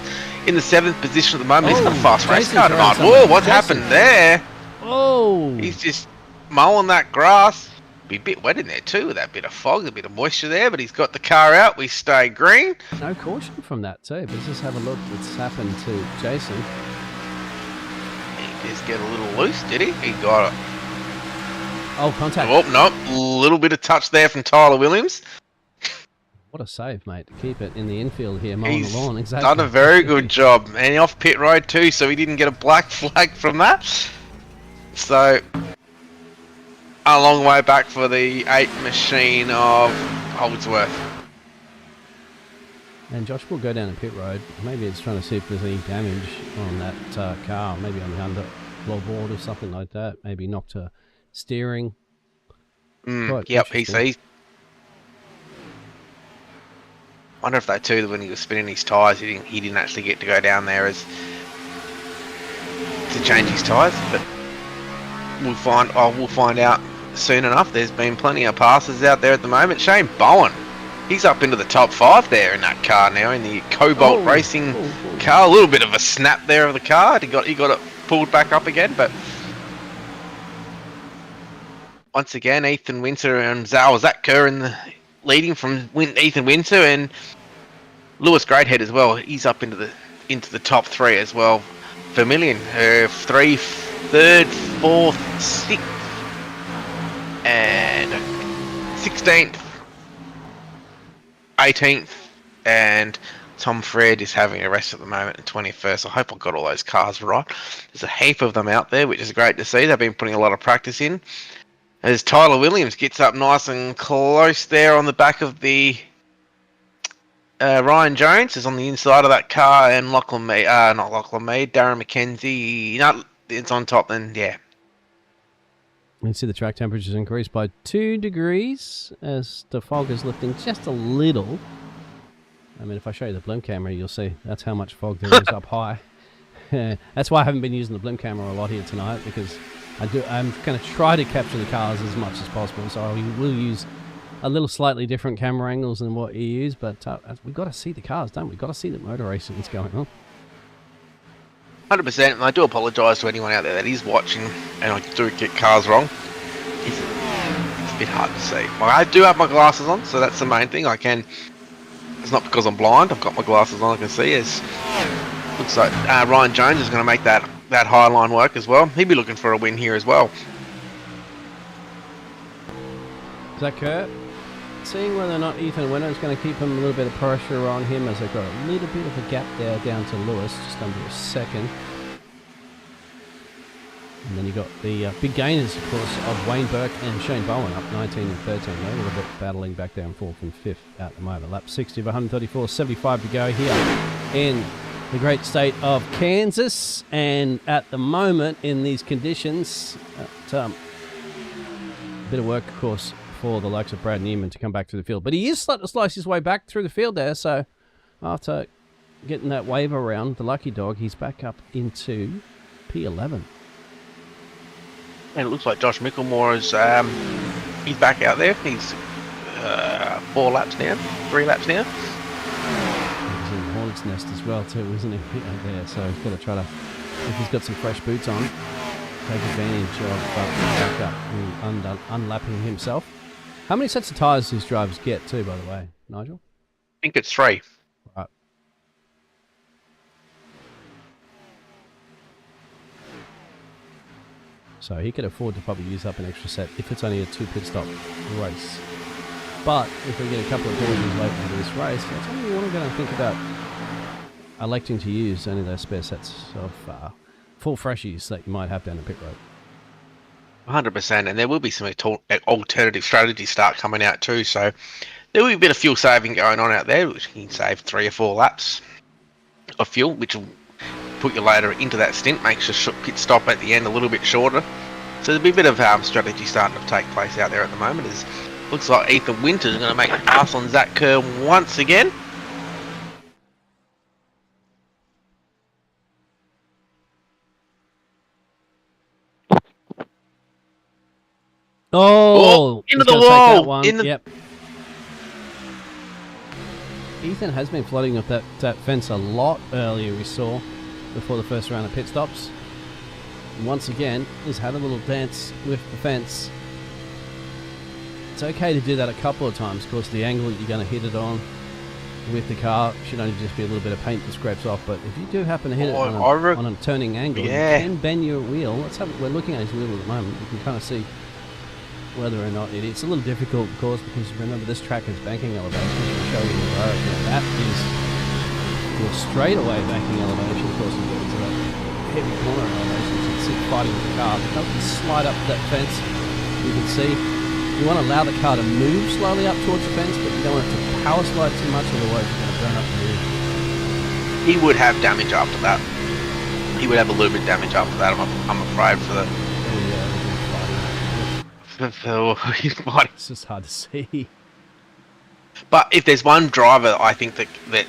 the 7th position at the moment. He's got a fast race car tonight. Whoa, what's happened there?
Oh!
He's just mowing that grass. Be a bit wet in there too with that bit of fog, a bit of moisture there, but he's got the car out. We stay green.
No caution from that too. But let's just have a look what's happened to Jason.
He just get a little loose, did he? He got it.
Oh, contact.
Oh, no. A little bit of touch there from Tyler Williams.
What a save, mate, to keep it in the infield here, mowing the lawn. Exactly.
Done a very good job. And off pit road too, so he didn't get a black flag from that. So, a long way back for the 8 machine of Holdsworth.
And Josh will go down the pit road. Maybe it's trying to see if there's any damage on that car. Maybe on the underboard or something like that. Maybe knocked a steering.
Yep, he's. Wonder if that too, when he was spinning his tyres, he didn't actually get to go down there to change his tyres. But we'll find out soon enough. There's been plenty of passes out there at the moment. Shane Bowen, he's up into the top 5 there in that car now, in the Cobalt Racing car. A little bit of a snap there of the car. He got it pulled back up again, but once again, Ethan Winter and Zach Kerr leading from Ethan Winter, and Lewis Greathead as well. He's up into the top 3 as well. Vermillion, 3rd, 4th, 6th, and 16th, 18th, and Tom Fred is having a rest at the moment in 21st. I hope I got all those cars right. There's a heap of them out there, which is great to see. They've been putting a lot of practice in. As Tyler Williams gets up nice and close there on the back of the Ryan Jones is on the inside of that car, and Darren McKenzie, it's on top then, yeah.
You can see the track temperatures increased by 2 degrees as the fog is lifting just a little. I mean, if I show you the blimp camera, you'll see that's how much fog there is up high. That's why I haven't been using the blimp camera a lot here tonight, because I'm going to try to capture the cars as much as possible, so I will use a little slightly different camera angles than what you use, but we've got to see the cars, don't we? We've got to see the motor racing that's going on.
100%, and I do apologise to anyone out there that is watching, and I do get cars wrong. It's a bit hard to see. Well, I do have my glasses on, so that's the main thing. It's not because I'm blind, I've got my glasses on, I can see. Looks like Ryan Jones is going to make that high line work as well. He'd be looking for a win here as well.
Zach Kerr, seeing whether or not Ethan Winter is going to keep him a little bit of pressure on him, as they've got a little bit of a gap there down to Lewis, just under a second. And then you got the big gainers, of course, of Wayne Burke and Shane Bowen up 19 and 13. They're a little bit battling back down 4th and 5th at the moment. Lap 60 of 134, 75 to go here in the great state of Kansas. And at the moment, in these conditions, a bit of work, of course, for the likes of Brad Newman to come back through the field. But he is starting to slice his way back through the field there, so after getting that wave around, the lucky dog, he's back up into P11.
And it looks like Josh Micklemore is he's back out there. He's 4 laps down, 3 laps down.
He's in the Hornet's nest as well too, isn't he? Out there, so he's got to try to, if he's got some fresh boots on, take advantage of back up and unlapping himself. How many sets of tyres do these drivers get too, by the way, Nigel?
I think it's 3.
Right. So he could afford to probably use up an extra set if it's only a 2 pit stop race. But if we get a couple of cautions late into this race, that's only you want to go and think about electing to use only those spare sets of full freshies that you might have down the pit road.
100%, and there will be some alternative strategies start coming out too, so there will be a bit of fuel saving going on out there, which you can save 3 or 4 laps of fuel, which will put you later into that stint, makes your pit stop at the end a little bit shorter. So there'll be a bit of strategy starting to take place out there at the moment. Looks like Ethan Winter is going to make a pass on Zach Kerr once again.
Oh,
into
he's
the
gonna take that
wall.
one. Yep. Ethan has been flooding up that fence a lot earlier, we saw, before the first round of pit stops. And once again, he's had a little dance with the fence. It's okay to do that a couple of times. Of course, the angle that you're going to hit it on with the car should only just be a little bit of paint that scrapes off. But if you do happen to hit it on a turning angle, you can bend your wheel. We're looking at his wheel at the moment. You can kind of see whether or not it's a little difficult, of course, because remember this track is banking elevation. I'll show you the road. That is your straightaway banking elevation. Of course, you get into that heavy corner elevation. So you sit fighting with the car. But don't slide up that fence. You can see you want to allow the car to move slowly up towards the fence, but you don't want it to power slide too much, otherwise you're going to burn up the rear.
He would have damage after that. He would have a little bit of damage after that. I'm afraid for the.
It's just hard to see.
But if there's one driver, I think that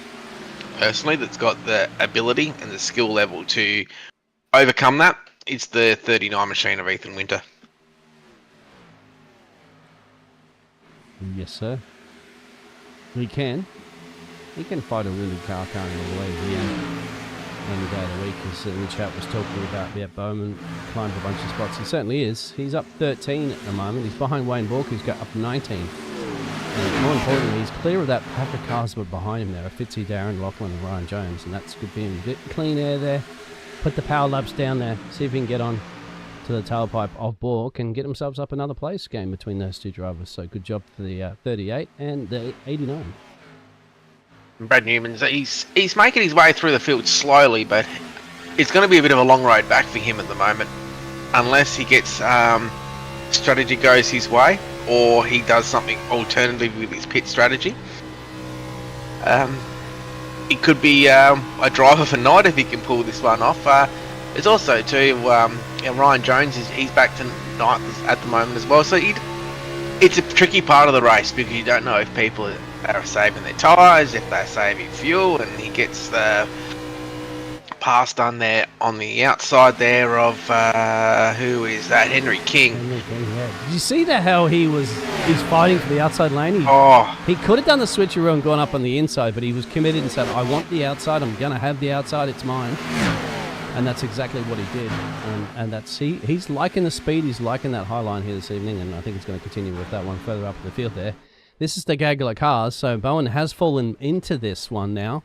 personally that's got the ability and the skill level to overcome that, it's the 39 machine of Ethan Winter.
Yes, sir. He can fight a really car carrying all the way to the end. Any day of the week, as in the chat was talking about, Bowman climbed a bunch of spots. He certainly is. He's up 13 at the moment. He's behind Wayne Walker, who's got up 19. And more importantly, he's clear of that pack of cars but behind him there. Fitzy, Darren, Lachlan and Ryan Jones, and that's good for him. Get clean air there. Put the power laps down there. See if he can get on to the tailpipe of Bork and get themselves up another place game between those two drivers. So good job for the 38 and the 89.
Brad Newman's he's making his way through the field slowly, but it's going to be a bit of a long road back for him at the moment, unless he gets strategy goes his way or he does something alternative with his pit strategy. It could be a driver for night if he can pull this one off. There's also too Ryan Jones he's back to ninth at the moment as well, so it's a tricky part of the race because you don't know if people are saving their tyres, if they're saving fuel, and he gets the pass done there on the outside there of who is that? Henry King.
Did you see that? How he's fighting for the outside lane. He could have done the switcheroo and gone up on the inside, but he was committed and said, "I want the outside. I'm going to have the outside. It's mine." And that's exactly what he did. And that's he's liking the speed. He's liking that high line here this evening, and I think he's going to continue with that one further up in the field there. This is the gaggle of cars, so Bowen has fallen into this one now.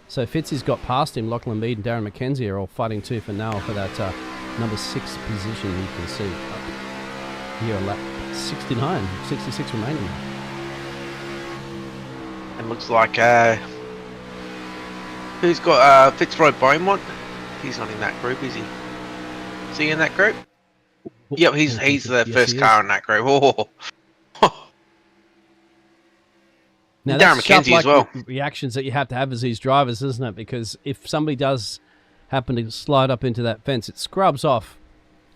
So Fitzy's got past him. Lachlan Mead and Darren McKenzie are all fighting tooth and nail for that number 6 position. You can see here on lap 69, 66 remaining.
And looks like who's got Fitzroy Beaumont? He's not in that group, is he? Is he in that group? Yep, he's the first car in that group. Oh.
Now,
Darren
that's
McKenzie as well.
Reactions that you have to have as these drivers, isn't it? Because if somebody does happen to slide up into that fence, it scrubs off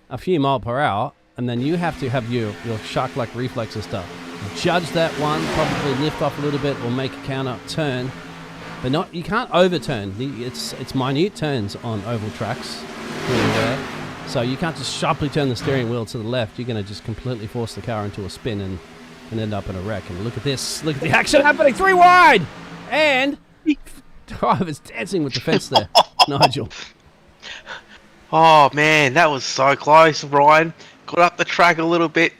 a few mile per hour, and then you have to have your shark-like reflexes to judge that one, probably lift off a little bit or make a counter turn. But you can't overturn. It's minute turns on oval tracks here and there. So you can't just sharply turn the steering wheel to the left. You're going to just completely force the car into a spin and end up in a wreck. And look at this. Look at the action happening. 3 wide! And driver's dancing with the fence there. Nigel.
Oh, man, that was so close. Ryan got up the track a little bit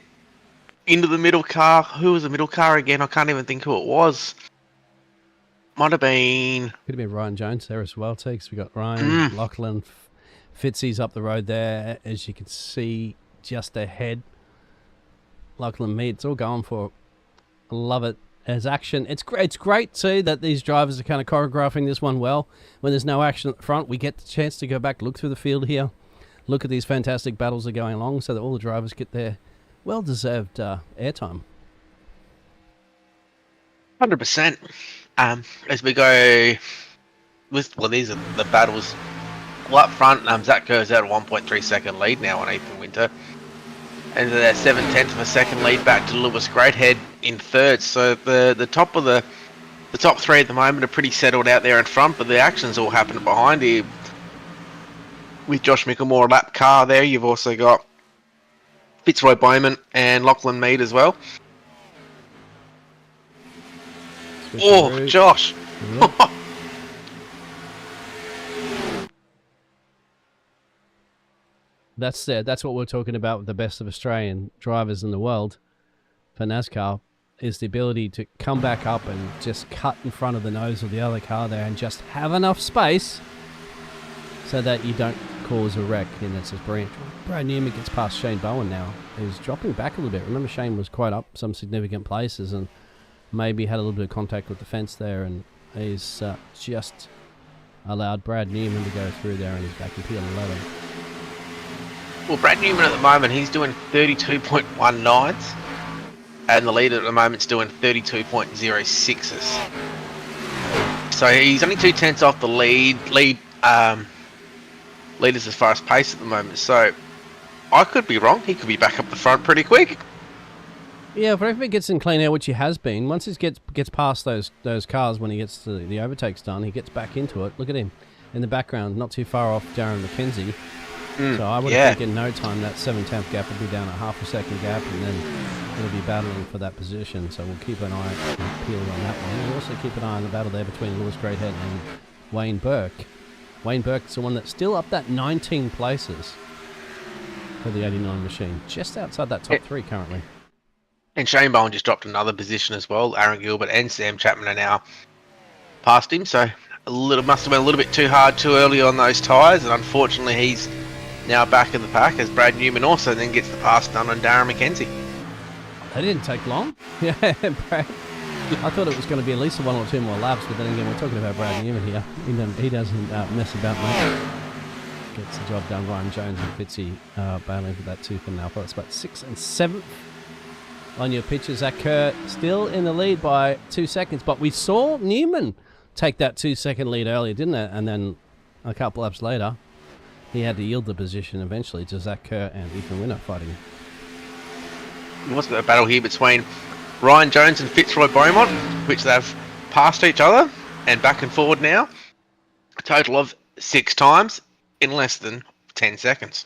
into the middle car. Who was the middle car again? I can't even think who it was. Might have been...
Could have been Ryan Jones there as well, too, because we got Ryan, Lachlan, Fitzy's up the road there, as you can see, just ahead. Lachlan Mead, it's all going for it. I love it as action. It's great, too, that these drivers are kind of choreographing this one well. When there's no action at the front, we get the chance to go back, look through the field here, look at these fantastic battles that are going along so that all the drivers get their well-deserved airtime.
100%. As we go with, these are the battles. Well, up front, Zach Kerr's out a 1.3 second lead now on Ethan Winter. And they're 7/10 of a second lead back to Lewis Greathead in third. So the top of the top three at the moment are pretty settled out there in front, but the action's all happening behind here. With Josh Micklemore lap car there, you've also got Fitzroy Bowman and Lachlan Mead as well. Oh, Josh!
Yep. That's what we're talking about with the best of Australian drivers in the world for NASCAR, is the ability to come back up and just cut in front of the nose of the other car there and just have enough space so that you don't cause a wreck. And that's just brilliant. Brad Newman gets past Shane Bowen now. He's dropping back a little bit. Remember, Shane was quite up some significant places and maybe had a little bit of contact with the fence there, and he's just allowed Brad Newman to go through there, and he's back in P11.
Well, Brad Newman at the moment, he's doing 32.19s, and the leader at the moment's doing 32.06s. So he's only 2/10 off the leaders as far as pace at the moment. So I could be wrong. He could be back up the front pretty quick.
Yeah, but if he gets in clean air, which he has been, once he gets past those cars, when he gets to the overtakes done, he gets back into it. Look at him in the background, not too far off Darren McKenzie. So I would think in no time that 7/10 gap will be down a half a second gap, and then it'll be battling for that position. So we'll keep an eye peeled on that one. We'll also keep an eye on the battle there between Lewis Greathead and Wayne Burke. Wayne Burke's the one that's still up that 19 places for the 89 machine, just outside that top three currently.
And Shane Bowen just dropped another position as well. Aaron Gilbert and Sam Chapman are now past him, so must have been a little bit too hard too early on those tyres, and unfortunately he's now back in the pack as Brad Newman also then gets the pass done on Darren McKenzie.
That didn't take long. Yeah, Brad. I thought it was going to be at least one or two more laps, but then again, we're talking about Brad Newman here. He doesn't mess about much. Gets the job done. Ryan Jones and Fitzy battling for that tooth and nail. It's about 6th and 7th on your picture. Zach Kerr still in the lead by 2 seconds, but we saw Newman take that 2-second lead earlier, didn't it? And then a couple laps later, he had to yield the position eventually to Zach Kerr and Ethan Winner fighting.
What's the battle here between Ryan Jones and Fitzroy Beaumont, which they've passed each other and back and forward now, a total of 6 times in less than 10 seconds.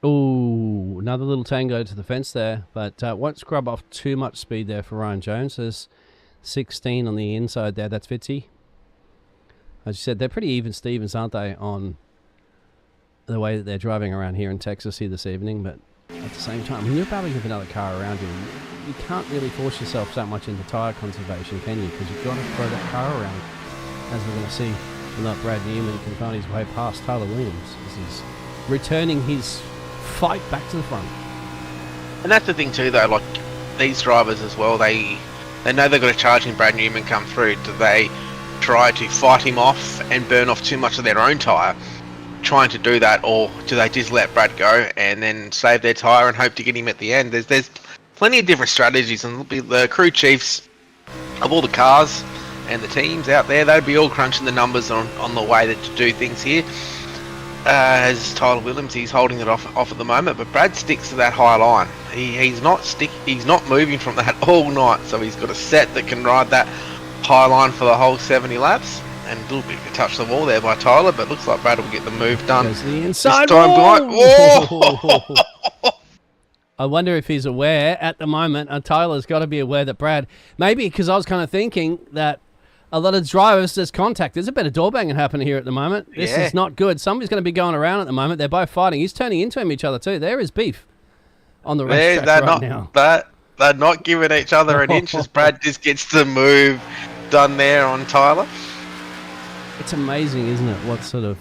Ooh, another little tango to the fence there, but won't scrub off too much speed there for Ryan Jones. There's 16 on the inside there. That's Fitzy. As you said, they're pretty even Stevens, aren't they, on the way that they're driving around here in Texas here this evening. But at the same time, when you're battling with another car around you, you can't really force yourself that much into tyre conservation, can you? Because you've got to throw that car around, as we're going to see when Brad Newman can find his way past Tyler Williams as he's returning his fight back to the front.
And that's the thing too, though, like these drivers as well, they know they've got a charging Brad Newman come through. Do they try to fight him off and burn off too much of their own tyre trying to do that, or do they just let Brad go and then save their tyre and hope to get him at the end? There's plenty of different strategies, and the crew chiefs of all the cars and the teams out there, they'd be all crunching the numbers on the way to do things here. As Tyler Williams, he's holding it off at the moment, but Brad sticks to that high line. He's not moving from that all night, so he's got a set that can ride that high line for the whole 70 laps. And a little bit of a touch the wall there by Tyler, but looks like Brad will get the move done.
Goes the inside
this time
wall. I wonder if he's aware at the moment, and Tyler's got to be aware that Brad, maybe because I was kind of thinking that a lot of drivers, there's contact. There's a bit of door banging happening here at the moment. This is not good. Somebody's going to be going around at the moment. They're both fighting. He's turning into each other too. There is beef on the racetrack right now.
They're not giving each other an inch as Brad just gets the move done there on Tyler.
It's amazing, isn't it, what sort of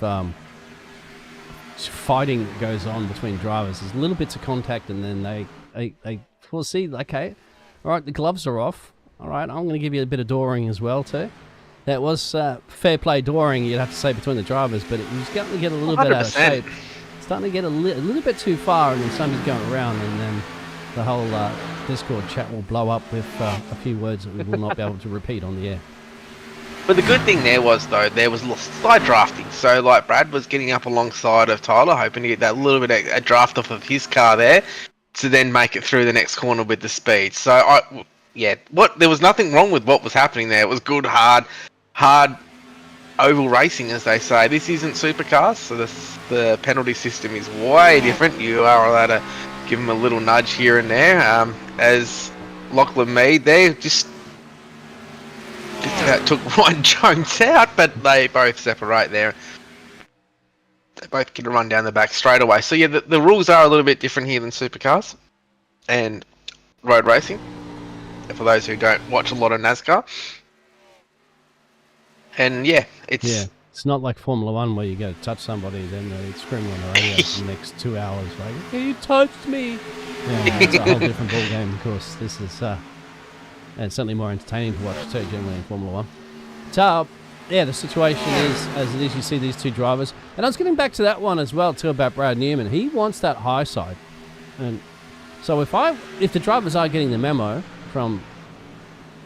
fighting goes on between drivers. There's little bits of contact, and then they will see, okay, all right, the gloves are off. All right, I'm going to give you a bit of dooring as well, too. That was fair play dooring, you'd have to say, between the drivers, but it was starting to get a little
100%.
bit out of shape. Starting to get a little bit too far, and then somebody's going around, and then the whole Discord chat will blow up with a few words that we will not be able to repeat on the air.
But the good thing there was, though, there was slight drafting. So, like, Brad was getting up alongside of Tyler, hoping to get that little bit of a draft off of his car there to then make it through the next corner with the speed. So, there was nothing wrong with what was happening there. It was good, hard oval racing, as they say. This isn't supercars, so the penalty system is way different. You are allowed to give them a little nudge here and there. As Lachlan Mead there just about took Ryan Jones out, but they both separate there. They both get a run down the back straight away. So yeah, the rules are a little bit different here than supercars and road racing, for those who don't watch a lot of NASCAR. And yeah,
it's not like Formula One where you go to touch somebody, then they're screaming on the radio for the next 2 hours, like, "You touched me!" Yeah, it's a whole different ball game, of course. This is and certainly more entertaining to watch too, generally in Formula One. So, yeah, the situation is as it is. You see these two drivers, and I was getting back to that one as well too about Brad Newman. He wants that high side, and so if the drivers are getting the memo from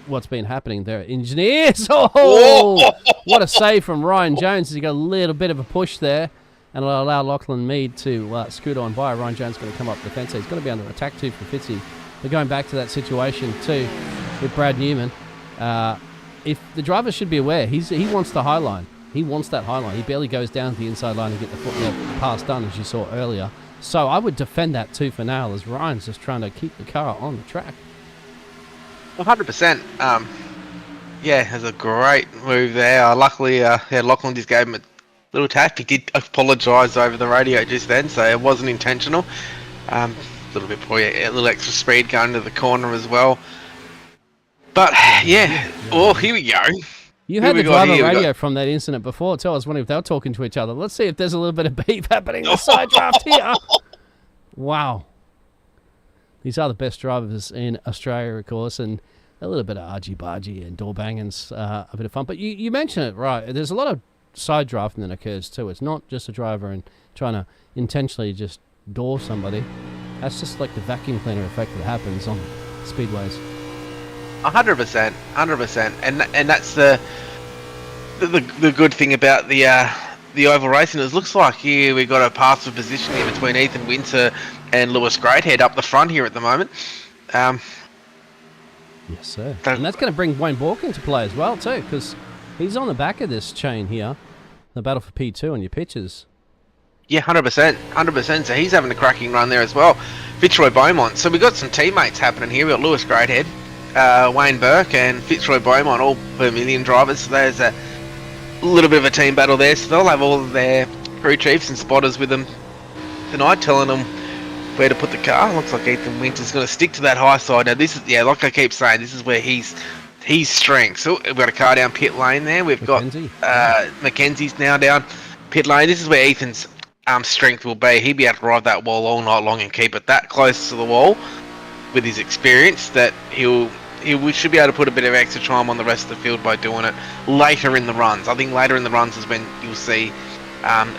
what's been happening, their engineers. Oh, what a save from Ryan Jones. He got a little bit of a push there, and it'll allow Lachlan Mead to scoot on by. Ryan Jones is going to come up the fence. He's going to be under attack too from Fitzy. But going back to that situation too with Brad Newman, if the driver should be aware, he wants the high line. He wants that high line. He barely goes down to the inside line and get the pass done, as you saw earlier. So I would defend that tooth and nail, as Ryan's just trying to keep the car on the track.
100%. Yeah, has a great move there. Luckily, Lachlan just gave him a little tap. He did apologise over the radio just then, so it wasn't intentional. A little bit probably a little extra speed going to the corner as well. But yeah, oh, here we go.
You had the driver radio from that incident before too. I was wondering if they were talking to each other. Let's see if there's a little bit of beef happening in the side draft here. Wow. These are the best drivers in Australia, of course, and a little bit of argy-bargy and door banging's a bit of fun. But you mentioned it, right. There's a lot of side drafting that occurs too. It's not just a driver and trying to intentionally just door somebody. That's just like the vacuum cleaner effect that happens on speedways.
100%, 100%, and that's the good thing about the oval racing. It looks like here we got a pass for position here between Ethan Winter and Lewis Greathead up the front here at the moment.
Yes, sir. And that's going to bring Wayne Bork into play as well too, because he's on the back of this chain here, the battle for P2 on your pitches.
Yeah, 100%, 100%. So he's having a cracking run there as well. Fitzroy Beaumont. So we've got some teammates happening here. We've got Lewis Greathead, Wayne Burke and Fitzroy Beaumont, all Vermilion drivers. So there's a little bit of a team battle there. So they'll have all of their crew chiefs and spotters with them tonight, telling them where to put the car. Looks like Ethan Winter's going to stick to that high side. Now this is, yeah, like I keep saying, this is where he's strength. So we've got a car down pit lane there. We've
Mackenzie.
got Mackenzie's now down pit lane. This is where Ethan's strength will be. He'll be able to ride that wall all night long and keep it that close to the wall with his experience that he should be able to put a bit of extra time on the rest of the field by doing it later in the runs. I think later in the runs is when you'll see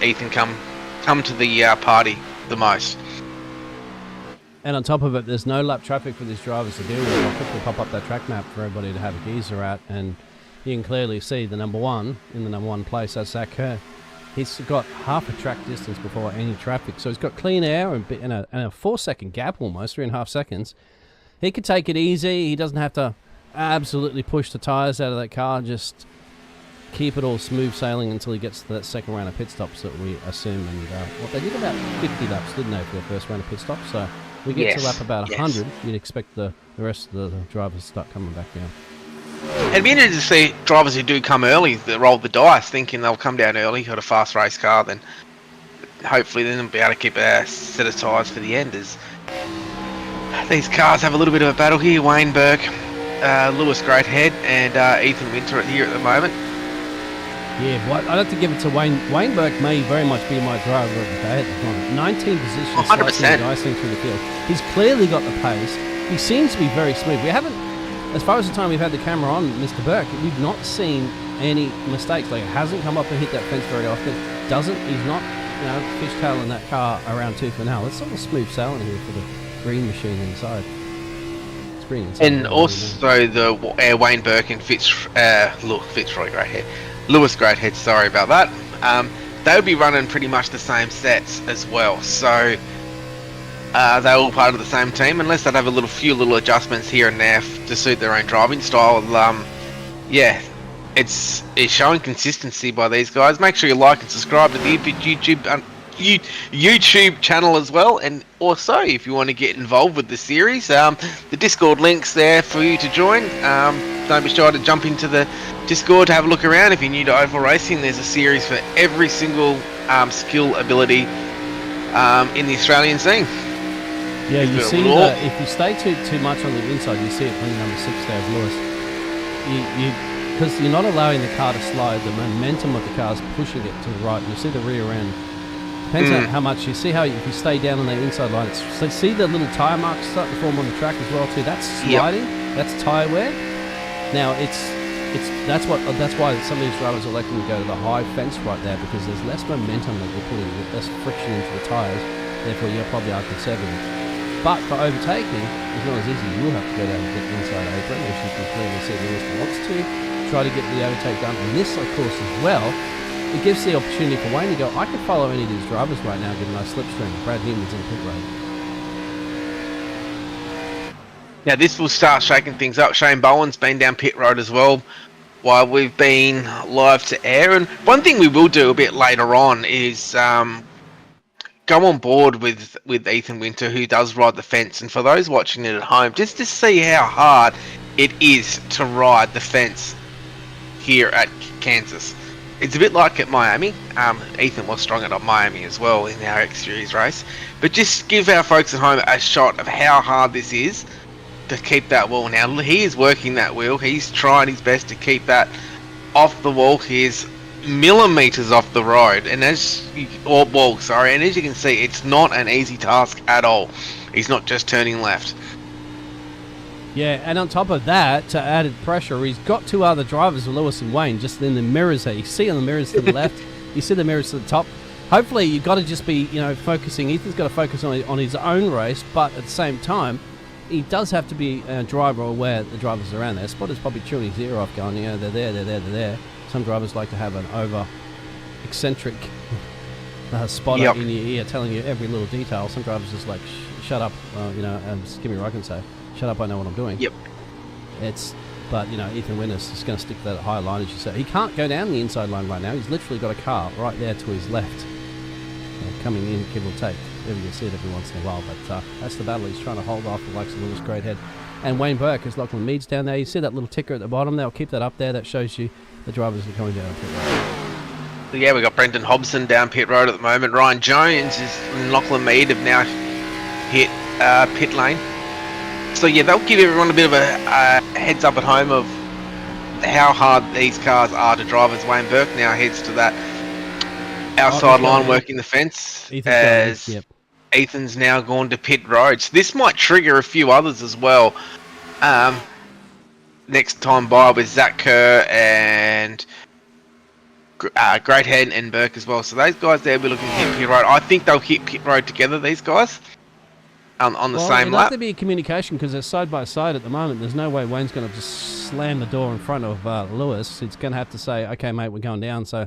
Ethan come to the party the most.
And on top of it, there's no lap traffic for these drivers to deal with. I'll quickly pop up that track map for everybody to have a geezer at, and you can clearly see the number one in the number one place. That's Zach Kerr. He's got half a track distance before any traffic, so he's got clean air and a 4-second gap almost, 3.5 seconds. He could take it easy. He doesn't have to absolutely push the tyres out of that car. Just keep it all smooth sailing until he gets to that second round of pit stops that we assume. And they did about 50 laps, didn't they, for the first round of pit stops? So we get to lap about 100. You'd expect the rest of the drivers to start coming back down.
It'd be interesting to see drivers who do come early that roll the dice, thinking they'll come down early, got a fast race car, then hopefully then they'll be able to keep a set of tyres for the end. As these cars have a little bit of a battle here. Wayne Burke, Lewis Greathead, and Ethan Winter here at the moment.
Yeah, well, I'd have to give it to Wayne. Wayne Burke may very much be my driver of the day at the moment. 19 positions,
100%.
dicing through the field. He's clearly got the pace. He seems to be very smooth. We haven't, as far as the time we've had the camera on Mr. Burke, we've not seen any mistakes. Like, it hasn't come up and hit that fence very often. He's not, fishtailing that car around tooth and nail. It's sort of smooth sailing here for the green machine inside. It's green inside.
And also the Wayne Burke and Fitzroy Greathead. Lewis Greathead, sorry about that. They would be running pretty much the same sets as well. So they're all part of the same team, unless they'd have a few little adjustments here and there to suit their own driving style. it's showing consistency by these guys. Make sure you like and subscribe to the YouTube channel as well, and also if you want to get involved with the series, the Discord link's there for you to join. Don't be shy to jump into the Discord to have a look around. If you're new to oval racing, there's a series for every single skill ability in the Australian scene.
Yeah, you see if you stay too much on the inside, you see it when number 6 there of Lewis. Because you're not allowing the car to slide, the momentum of the car is pushing it to the right. You see the rear end. Depends on how much you see. How if you stay down on the inside line, so see the little tyre marks starting to form on the track as well too. That's sliding. That's tyre wear. Now that's why some of these drivers are electing to go to the high fence right there, because there's less momentum that you're putting, less friction into the tyres. Therefore, you probably are conservative. But for overtaking, it's not as easy. You will have to go down and get the inside apron, which you can clearly see Lewis wants to try to get the overtake done. And this, of course, as well, it gives the opportunity for Wayne to go, I could follow any of these drivers right now, get a nice slipstream. Brad Newman's in pit road.
Now this will start shaking things up. Shane Bowen's been down pit road as well while we've been live to air. And one thing we will do a bit later on is go on board with Ethan Winter, who does ride the fence. And for those watching it at home, just to see how hard it is to ride the fence here at Kansas. It's a bit like at Miami. Ethan was strong at Miami as well in our X Series race. But just give our folks at home a shot of how hard this is to keep that wheel. Now he is working that wheel. He's trying his best to keep that off the wall. He is millimeters off the road, and as you can see, it's not an easy task at all. He's not just turning left.
Yeah, and on top of that, to added pressure, he's got 2 other drivers, Lewis and Wayne, just in the mirrors there. You see on the mirrors to the left, you see the mirrors to the top. Hopefully, you've got to just be, focusing. Ethan's got to focus on his own race, but at the same time, he does have to be a driver aware the drivers around there. Spotter's probably chewing his ear off, going, they're there. Some drivers like to have an eccentric spotter in your ear telling you every little detail. Some drivers just like, shut up, just give me what I can say. Shut up, I know what I'm doing.
Yep.
But Ethan Winter's just going to stick to that high line, as you say. He can't go down the inside line right now. He's literally got a car right there to his left, coming in, give or take. Maybe you'll see it every once in a while, but that's the battle. He's trying to hold off the likes of Lewis Greathead and Wayne Burke, as Lachlan Meads down there. You see that little ticker at the bottom? They'll keep that up there. That shows you the drivers are coming down pit road.
So yeah, we've got Brendan Hobson down pit road at the moment. Ryan Jones and Lachlan Mead have now hit pit lane. So yeah, they'll give everyone a bit of a heads up at home of how hard these cars are to drive, as Wayne Burke now heads to that outside line working the fence, Ethan's now gone to pit road. So this might trigger a few others as well. Next time by with Zach Kerr and Greathead and Burke as well. So those guys there will be looking to hit pit road. I think they'll hit pit road together, these guys. On the same lap.
It'll have to be a communication, because they're side by side at the moment. There's no way Wayne's going to just slam the door in front of Lewis. It's going to have to say, okay, mate, we're going down, so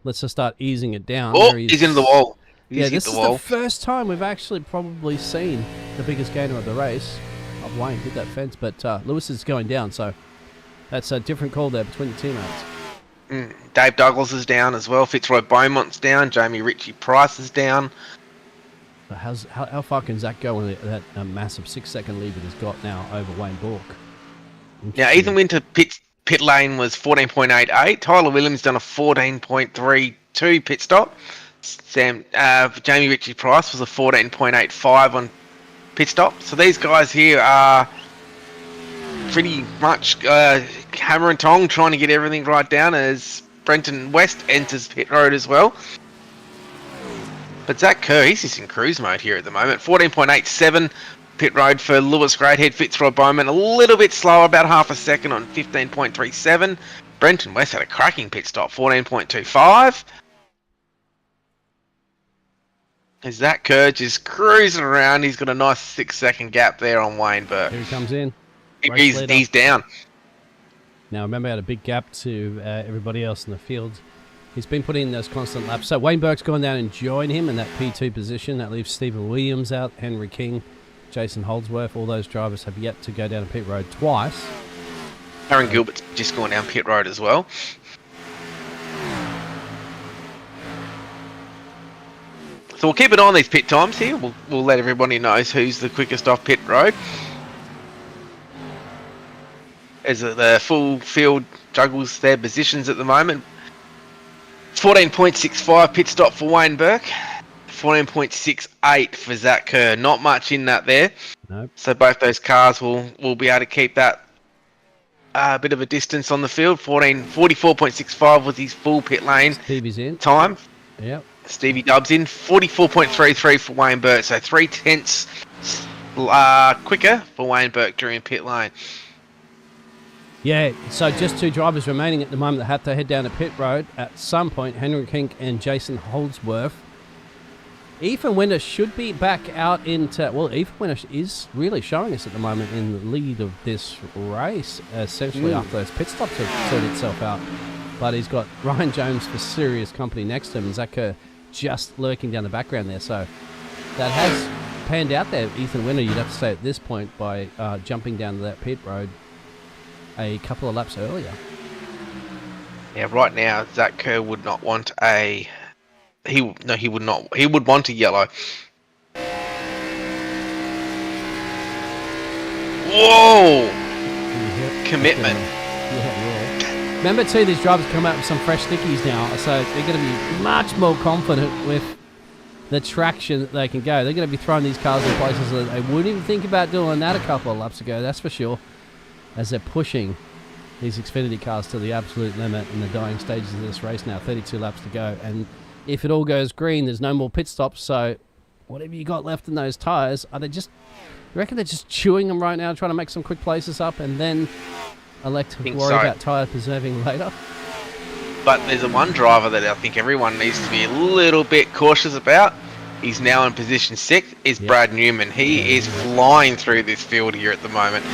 let's just start easing it down.
Oh, he's into the wall.
This is the first time we've actually probably seen the biggest gainer of the race. Wayne hit that fence, but Lewis is going down, so that's a different call there between the teammates.
Dave Douglas is down as well. Fitzroy Beaumont's down. Jamie Ritchie Price is down.
How far can Zach go in that massive 6-second lead that he's got now over Wayne Bork?
Now, Ethan Winter pit lane was 14.88. Tyler Williams done a 14.32 pit stop. Jamie Ritchie Price was a 14.85 on pit stop. So these guys here are pretty much hammer and tong trying to get everything right down, as Brenton West enters pit road as well. But Zach Kerr, he's just in cruise mode here at the moment. 14.87 pit road for Lewis Greathead. Fitzroy Bowman a little bit slower, about half a second on 15.37. Brenton West had a cracking pit stop, 14.25. As Zach Kerr just cruising around, he's got a nice 6-second gap there on Wayne Burke.
Here he comes in.
He's down.
Now remember, he had a big gap to everybody else in the field. He's been putting in those constant laps. So Wayne Burke's gone down and joined him in that P2 position. That leaves Stephen Williams out, Henry King, Jason Holdsworth. All those drivers have yet to go down a pit road twice.
Aaron Gilbert's just gone down pit road as well. So we'll keep an eye on these pit times here. We'll let everybody know who's the quickest off pit road. As the full field juggles their positions at the moment. 14.65 pit stop for Wayne Burke. 14.68 for Zach Kerr. Not much in that there.
Nope.
So both those cars will be able to keep that bit of a distance on the field. 44.65 was his full pit lane
Stevie's in.
time.
Yep.
Stevie Dubs in. 44.33 for Wayne Burke. So 0.3 quicker for Wayne Burke during pit lane.
Yeah, so just 2 drivers remaining at the moment that have to head down to pit road at some point. Henry Kink and Jason Holdsworth. Ethan Winter should be back out into... Well, Ethan Winter is really showing us at the moment in the lead of this race, essentially after those pit stops have sorted itself out. But he's got Ryan Jones for serious company next to him, and Zach Kerr just lurking down the background there. So that has panned out there. Ethan Winter, you'd have to say at this point, by jumping down to that pit road a couple of laps earlier.
Yeah, right now Zach Kerr would not want a... He would not. He would want a yellow. Whoa! Commitment.
Yeah. Remember too, these drivers come out with some fresh stickies now, so they're going to be much more confident with the traction that they can go. They're going to be throwing these cars in places that they wouldn't even think about doing that a couple of laps ago, that's for sure, as they're pushing these Xfinity cars to the absolute limit in the dying stages of this race now. 32 laps to go, and if it all goes green, there's no more pit stops, so whatever you got left in those tyres, are they just... You reckon they're just chewing them right now, trying to make some quick places up, and then elect to worry about tyre preserving later?
But there's one driver that I think everyone needs to be a little bit cautious about. He's now in position 6, is Brad Newman. He is flying through this field here at the moment.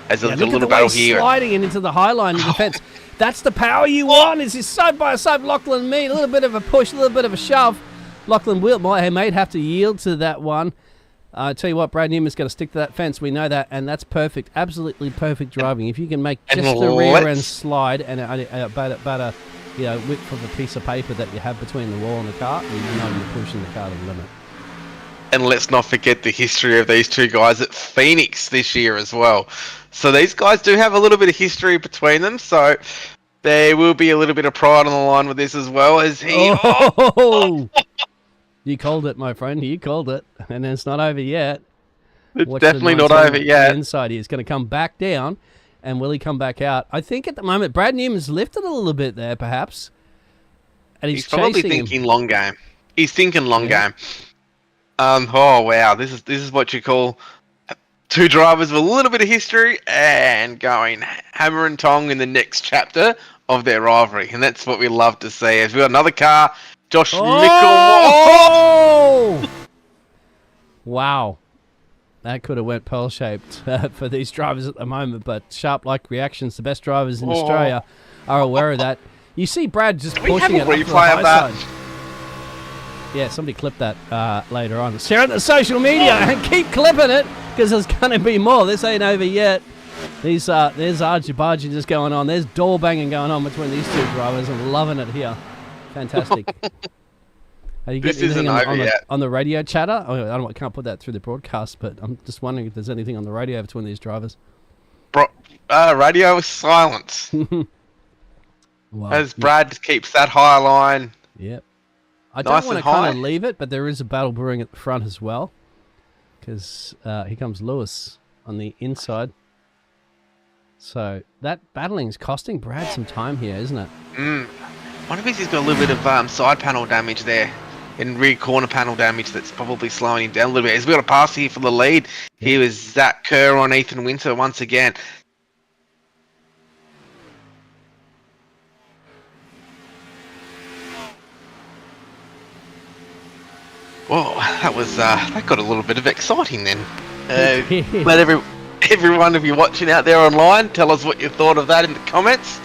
As a little battle here.
Sliding it into the high line of the fence. That's the power you want. Is this side by side Lachlan Mead? A little bit of a push, a little bit of a shove. Lachlan might have to yield to that one. I tell you what, Brad Newman's going to stick to that fence. We know that, and that's perfect. Absolutely perfect driving. If you can make just the rear end slide and about a width of a piece of paper that you have between the wall and the car, you know you're pushing the car to the limit.
And let's not forget the history of these two guys at Phoenix this year as well. So these guys do have a little bit of history between them, so there will be a little bit of pride on the line with this as well. As he...
Oh! You called it, my friend. You called it. And it's not over yet.
It's definitely not over yet.
Inside here. He's going to come back down. And will he come back out? I think at the moment, Brad Newman's lifted a little bit there, perhaps. And he's
probably thinking long game. He's thinking long game. Oh, wow. This is what you call two drivers with a little bit of history and going hammer and tong in the next chapter of their rivalry. And that's what we love to see. As we've got another car... Josh Mickle.
Oh! Wow. That could have went pearl-shaped for these drivers at the moment, but sharp-like reactions. The best drivers in Australia are aware of that. You see Brad just pushing it up to the high side. Yeah, somebody clip that later on. Share it on the social media and keep clipping it, because there's going to be more. This ain't over yet. There's argy-bargy just going on. There's door banging going on between these two drivers. I'm loving it here. Fantastic. Are you getting anything on the radio chatter? I can't put that through the broadcast, but I'm just wondering if there's anything on the radio between these drivers.
Radio silence. Well, as Brad keeps that high line.
Yep. I don't want to kind of leave it, but there is a battle brewing at the front as well. Because here comes Lewis on the inside. So that battling is costing Brad some time here, isn't it?
One of his has got a little bit of side panel damage there, and rear corner panel damage that's probably slowing him down a little bit. As we got a pass here for the lead. Here is Zach Kerr on Ethan Winter once again. Whoa, that got a little bit of exciting then. Let everyone of you watching out there online tell us what you thought of that in the comments.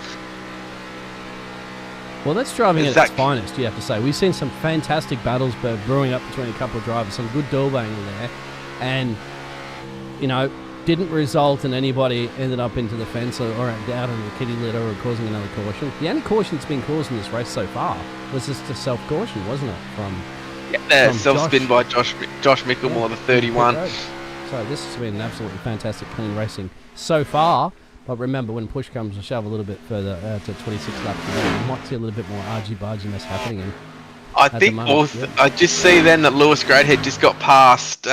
Well, that's driving at its finest, you have to say. We've seen some fantastic battles brewing up between a couple of drivers, some good door banging there. And, didn't result in anybody ended up into the fence or out in the kitty litter or causing another caution. The only caution that's been caused in this race so far was just a self-caution, wasn't it? From
self-spin by Josh Mickelmore, the 31.
So this has been absolutely fantastic, clean racing so far. But remember, when push comes to shove a little bit further to 26 laps, you might see a little bit more argy-barginess happening. And
I think I just see then that Lewis Greathead just got past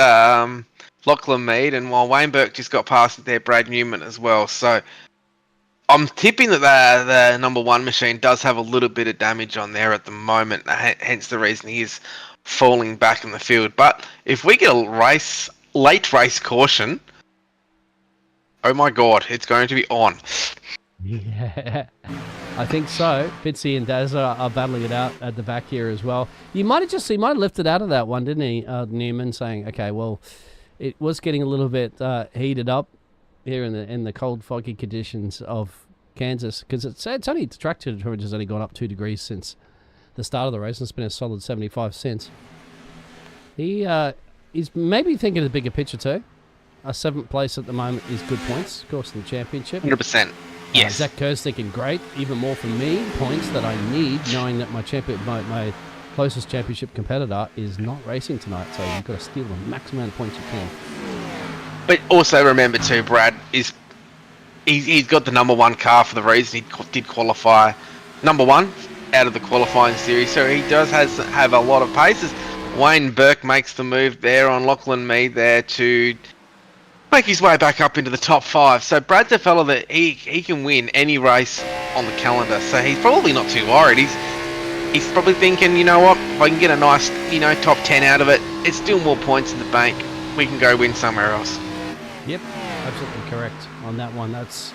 Lachlan Mead, and while Wayne Burke just got past there, Brad Newman as well. So I'm tipping that the number one machine does have a little bit of damage on there at the moment, hence the reason he is falling back in the field. But if we get a late race caution, oh my God, it's going to be on.
Yeah, I think so. Fitzy and Daz are battling it out at the back here as well. He might have lifted out of that one, didn't he, Newman, saying, okay, well, it was getting a little bit heated up here in the cold, foggy conditions of Kansas, because it's only the track temperature has only gone up 2 degrees since the start of the race, and it's been a solid 75 since. He's maybe thinking of the bigger picture too. A 7th place at the moment is good points, of course, in the championship.
100%. Yes.
Zach Kerr's thinking, great, even more for me, points that I need, knowing that my closest championship competitor is not racing tonight, so you've got to steal the maximum amount of points you can.
But also remember too, Brad, he's got the number one car for the reason he did qualify number one out of the qualifying series, so he does have a lot of paces. Wayne Burke makes the move there on Lachlan Mead there to make his way back up into the top 5. So Brad's a fella that he can win any race on the calendar. So he's probably not too worried. He's probably thinking, you know what, if I can get a nice, top 10 out of it, it's still more points in the bank. We can go win somewhere else.
Yep, absolutely correct on that one. That's,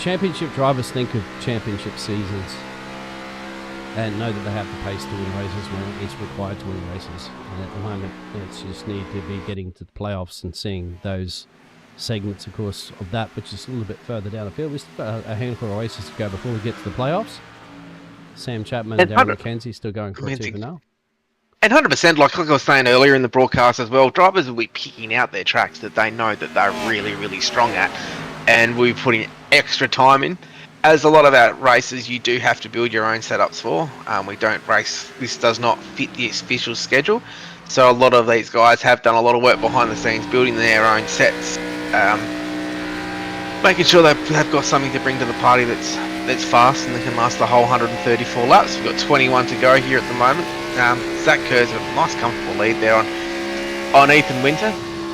championship drivers think of championship seasons and know that they have the pace to win races when it's required to win races. And at the moment, it's just need to be getting to the playoffs and seeing those segments, of course, of that, which is a little bit further down the field. We've still got a handful of races to go before we get to the playoffs. Sam Chapman and Darren McKenzie still going for it even now.
And 100%, like I was saying earlier in the broadcast as well, drivers will be picking out their tracks that they know that they're really, really strong at. And we're putting extra time in. As a lot of our races, you do have to build your own setups for. We don't race. This does not fit the official schedule. So a lot of these guys have done a lot of work behind the scenes, building their own sets, making sure they've got something to bring to the party that's fast and that can last the whole 134 laps. We've got 21 to go here at the moment. Zach Kerr's got a nice, comfortable lead there on Ethan Winter.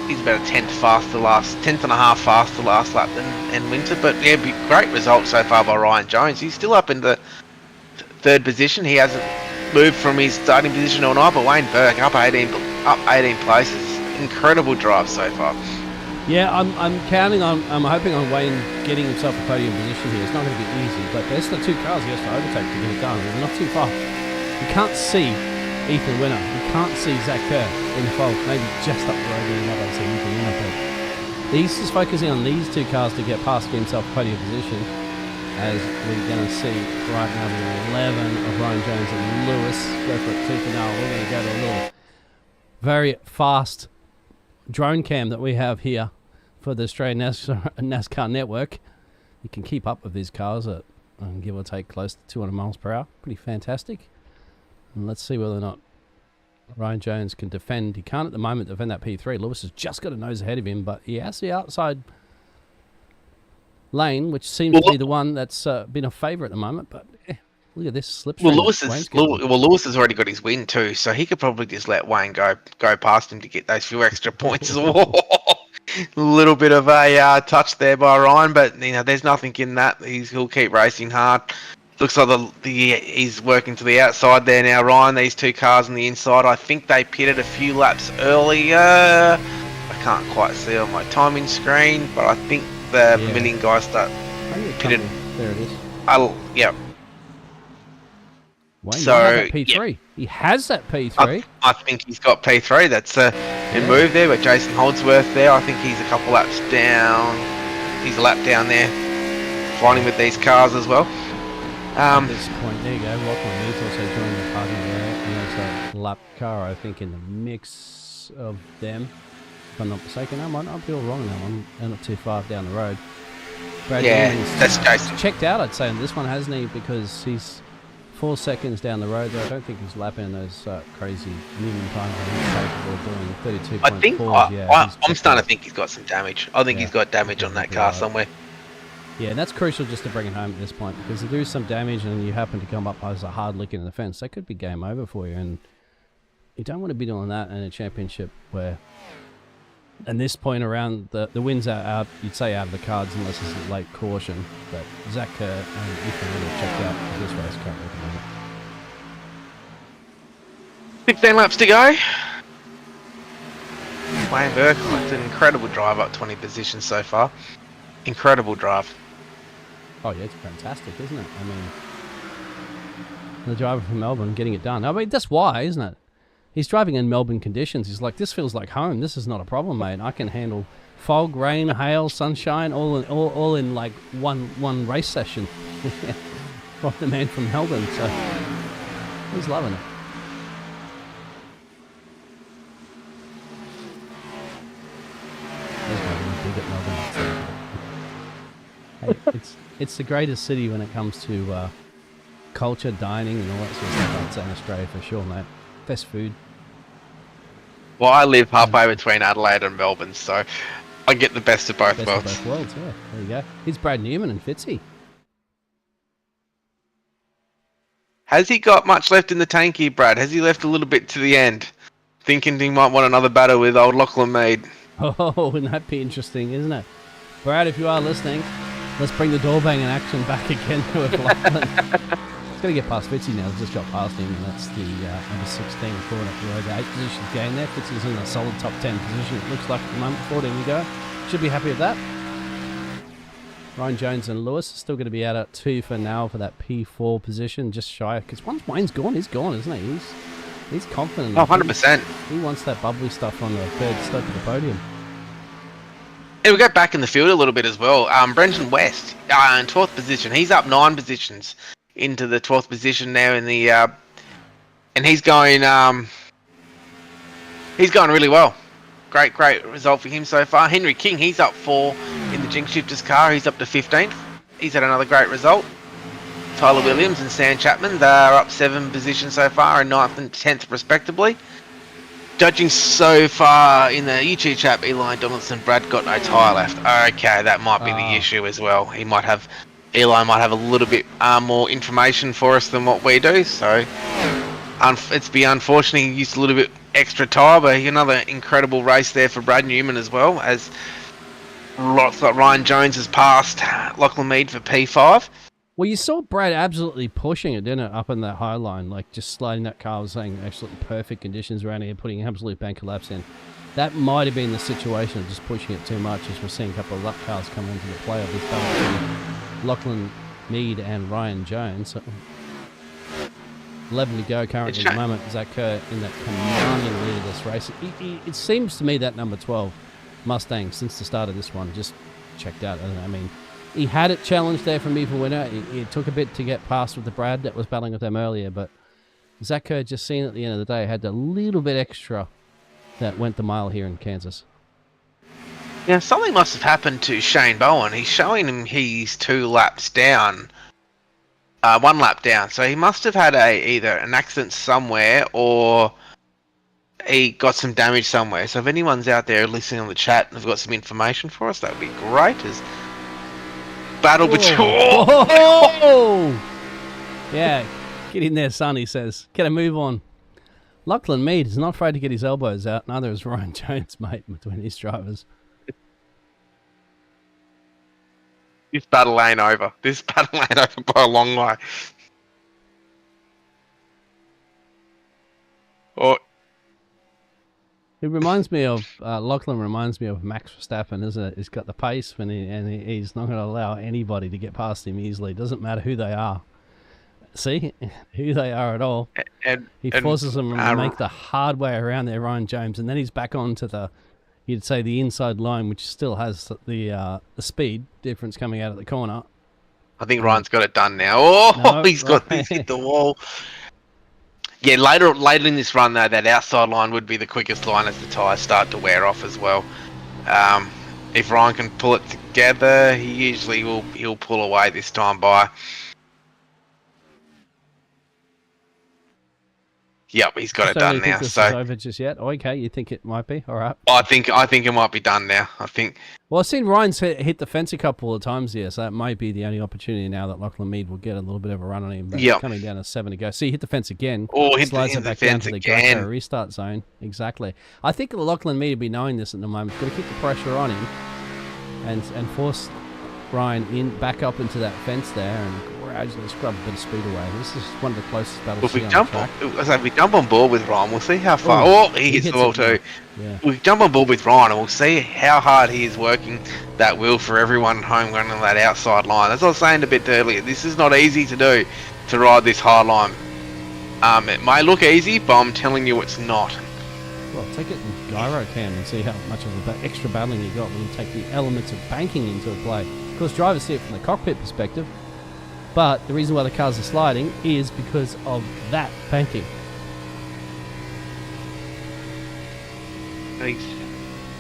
He's about a tenth and a half faster last lap than Winter, but yeah, great result so far by Ryan Jones. He's still up in the 3rd position. He hasn't moved from his starting position all night, but Wayne Burke up 18 places. Incredible drive so far.
Yeah, I'm hoping on Wayne getting himself a podium position here. It's not going to be easy, but there's the 2 cars he has to overtake to get it done. They're not too far. You can't see Ethan Winter. You can't see Zach Kerr in the fold. Maybe just up the road there, you might be able to see Ethan Winter, but he's just focusing on these 2 cars to get past, get himself a podium position, as we're going to see right now the 11 of Ryan Jones and Lewis go for it tooth and nail. We're going to go to a little very fast drone cam that we have here for the Australian NASCAR network. You can keep up with these cars at give or take close to 200 miles per hour. Pretty fantastic. And let's see whether or not Ryan Jones can defend. He can't at the moment defend that P3. Lewis has just got a nose ahead of him, but he has the outside lane, which seems to be the one that's been a favourite at the moment. But look at this slipstream.
Lewis has already got his win too, so he could probably just let Wayne go past him to get those few extra points as well. A little bit of a touch there by Ryan, but there's nothing in that. He'll keep racing hard. Looks like he's working to the outside there now, Ryan. These 2 cars on the inside, I think they pitted a few laps earlier. I can't quite see on my timing screen, but I think the Vermillion guys pitted.
There it is.
Yeah.
Wayne, so that P3. Yeah. He has that P3.
I think he's got P3. That's a move there, but Jason Holdsworth there, I think he's a couple laps down. He's a lap down there, fighting with these cars as well.
At this point, there you go. Lachlan Mead's also joined the party there. And there's a lap car, I think, in the mix of them. if I'm not mistaken. I might not be all wrong on that one. They're not too far down the road. Brad
Yeah,
Newman's
that's Jason.
checked out, I'd say, on this one, hasn't he? Because he's 4 seconds down the road there. I don't think he's lapping those crazy Newman times that he's capable of doing. 32.4.
I think I'm starting to think he's got some damage. I think
Yeah.
he's got damage on that car
Right.
somewhere.
Yeah, and that's crucial just to bring it home at this point, because if there is some damage and you happen to come up as a hard lick in the fence, that could be game over for you. And you don't want to be doing that in a championship where, at this point around, the wins are out, you'd say out of the cards unless it's a late caution. But Zach and Ethan really checked out for this race currently at the moment.
16 laps to go. Wayne Burke, it's an incredible drive up 20 positions so far. Incredible drive.
Oh yeah, it's fantastic, isn't it? I mean, the driver from Melbourne getting it done. I mean, that's why, isn't it? He's driving in Melbourne conditions. He's like, this feels like home. This is not a problem, mate. I can handle fog, rain, hail, sunshine, all in like one race session. From the man from Melbourne, so he's loving it. He's going to be big at Melbourne. So. Hey, it's the greatest city when it comes to culture, dining, and all that sort of stuff. I'd say in Australia for sure, mate. Best food.
Well, I live halfway between Adelaide and Melbourne, so I get the best of both
Best
worlds.
of both worlds, yeah. There you go. He's Brad Newman and Fitzy.
Has he got much left in the tank here, Brad? Has he left a little bit to the end? Thinking he might want another battle with old Lachlan Mead.
Oh, wouldn't that be interesting, isn't it? Brad, if you are listening, let's bring the door banging action back again to it. It's going to get past Fitzy now. It's just got past him, and that's the number 16 corner up the road. The 8 positions gain there. Fitzy's in a solid top 10 position, it looks like at the moment. 14 to go. Should be happy with that. Ryan Jones and Lewis are still going to be out at 2 for now for that P4 position, just shy. Because once Wayne's gone, he's gone, isn't he? He's confident.
Oh, 100%.
He wants that bubbly stuff on the third step of the podium.
And we'll go back in the field a little bit as well. Brendan West in 12th position. He's up 9 positions into the 12th position now in the... and he's going really well. Great result for him so far. Henry King, he's up 4 in the Jinx Shifters car. He's up to 15th. He's had another great result. Tyler Williams and Sam Chapman, they're up 7 positions so far, and 9th and 10th respectively. Judging so far in the YouTube chat, Eli Donaldson, Brad got no tyre left. Okay, that might be the issue as well. Eli might have a little bit more information for us than what we do, so it's be unfortunate he used a little bit extra tyre, but another incredible race there for Brad Newman as well, as looks like Ryan Jones has passed Lachlan Mead for P5.
Well, you saw Brad absolutely pushing it, didn't it, up in that high line, like just sliding that car, was saying absolutely perfect conditions around here, putting absolute bank of laps in. That might have been the situation of just pushing it too much, as we're seeing a couple of lap cars come into the play of this battle between Lachlan Mead and Ryan Jones. So 11 to go currently at the moment. Zach Kerr in that commanding lead of this race. It seems to me that number 12 Mustang, since the start of this one, just checked out. I mean, he had it challenged there from me for winner. It took a bit to get past with the Brad that was battling with them earlier, but Zach Kerr, just seen at the end of the day, had a little bit extra that went the mile here in Kansas.
Yeah, something must have happened to Shane Bowen. He's showing him he's 2 laps down. 1 lap down. So he must have had either an accident somewhere or he got some damage somewhere. So if anyone's out there listening on the chat and have got some information for us, that would be great. As battle between...
Oh! Yeah, get in there, son, he says. Get a move on. Lachlan Mead is not afraid to get his elbows out. Neither is Ryan Jones, mate, between these drivers.
This battle ain't over. This battle ain't over by a long way.
It reminds me of, Lachlan reminds me of Max Verstappen, isn't it? He's got the pace he's not going to allow anybody to get past him easily. It doesn't matter who they are. See? Who they are at all. He forces them to make the hard way around there, Ryan Jones, and then he's back onto you'd say the inside line, which still has the speed difference coming out of the corner.
I think Ryan's got it done now. Oh,
No,
he's hit the wall. Yeah, later in this run though, that outside line would be the quickest line as the tyres start to wear off as well. If Ryan can pull it together, he'll pull away this time by. Yep, he's got
I
it
don't
done
really think
now.
this
So
is over just yet. Okay, you think it might be? All right.
I think it might be done now. I think.
Well, I've seen Ryan's hit the fence a couple of times here, so that might be the only opportunity now that Lachlan Mead will get a little bit of a run on him. But
Yep.
coming down to 7 to go. See, hit the fence again.
Oh, hit
slides
the
it back
fence
down to the
again.
Greco restart zone. Exactly. I think Lachlan Mead will be knowing this at the moment. He's got to keep the pressure on him and force Ryan back up into that fence there and gradually scrub a bit of speed away. This is one of the closest battles
If we
on the
jump,
track.
if we jump on board with Ryan, we'll see how far.
Ooh,
he hits the
hits
wall
it,
too.
Yeah.
We jump on board with Ryan, and we'll see how hard he is working that wheel for everyone at home running that outside line. As I was saying a bit earlier, this is not easy to do, to ride this hard line. It may look easy, but I'm telling you, it's not.
Well, take it in gyro cam and see how much of the extra battling you got when you take the elements of banking into play. Of course, drivers see it from the cockpit perspective, but the reason why the cars are sliding is because of that banking.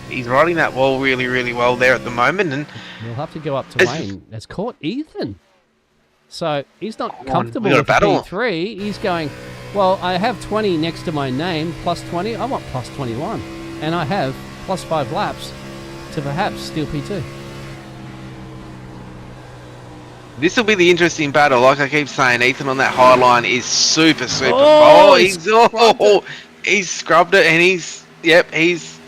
He's riding that wall really, really well there at the moment, and
We'll have to go up to Wayne. Has caught Ethan. So he's not comfortable
we got a
with the
battle.
P3. He's going, well, I have 20 next to my name, plus 20. I want plus 21. And I have plus 5 laps to perhaps steal P2.
this will be the interesting battle. Like I keep saying, Ethan on that high line is super.
Oh,
He's scrubbed it, and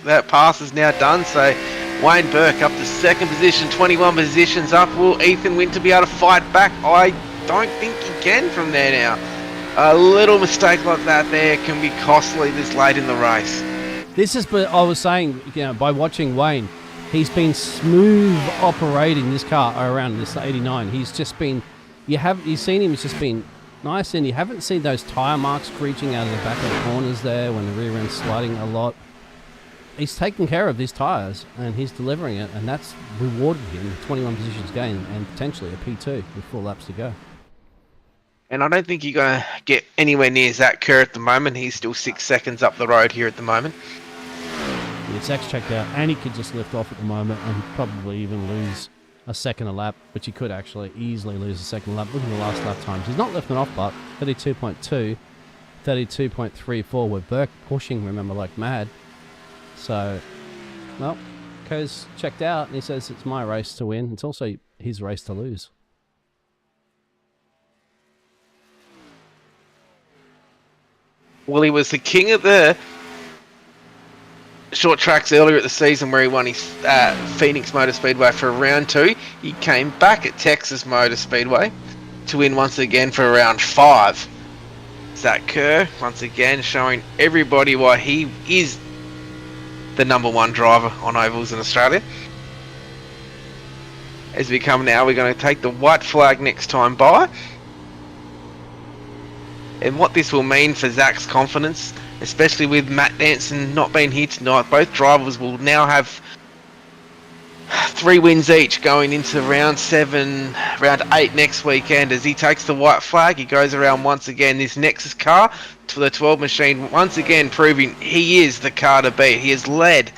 that pass is now done. So Wayne Burke up to second position, 21 positions up. Will Ethan Winter be able to fight back? I don't think he can from there now. A little mistake like that there can be costly this late in the race.
This is, but I was saying, by watching Wayne, he's been smooth operating this car around this 89. He's just been, you've seen him, he's just been nice, and you haven't seen those tyre marks screeching out of the back of the corners there when the rear end's sliding a lot. He's taking care of these tyres, and he's delivering it, and that's rewarded him with 21 positions gain and potentially a P2 with 4 laps to go.
And I don't think you're going to get anywhere near Zach Kerr at the moment. He's still 6 seconds up the road here at the moment.
Yeah, Zach's checked out, and he could just lift off at the moment and probably even lose a second a lap, which he could actually easily lose a second lap. Look at the last lap times. He's not lifting off, but 32.2, 32.34 with Burke pushing, remember, like mad. So, well, Kerr's checked out, and he says it's my race to win. It's also his race to lose.
Well, he was the king of the short tracks earlier at the season where he won his Phoenix Motor Speedway for round 2. He came back at Texas Motor Speedway to win once again for round 5. Zach Kerr, once again, showing everybody why he is the #1 driver on ovals in Australia. As we come now, we're going to take the white flag next time by. And what this will mean for Zach's confidence, especially with Matt Danson not being here tonight, both drivers will now have 3 wins each going into round 7, round 8 next weekend. As he takes the white flag, he goes around once again this Nexus car to the 12 machine, once again proving he is the car to beat. He has led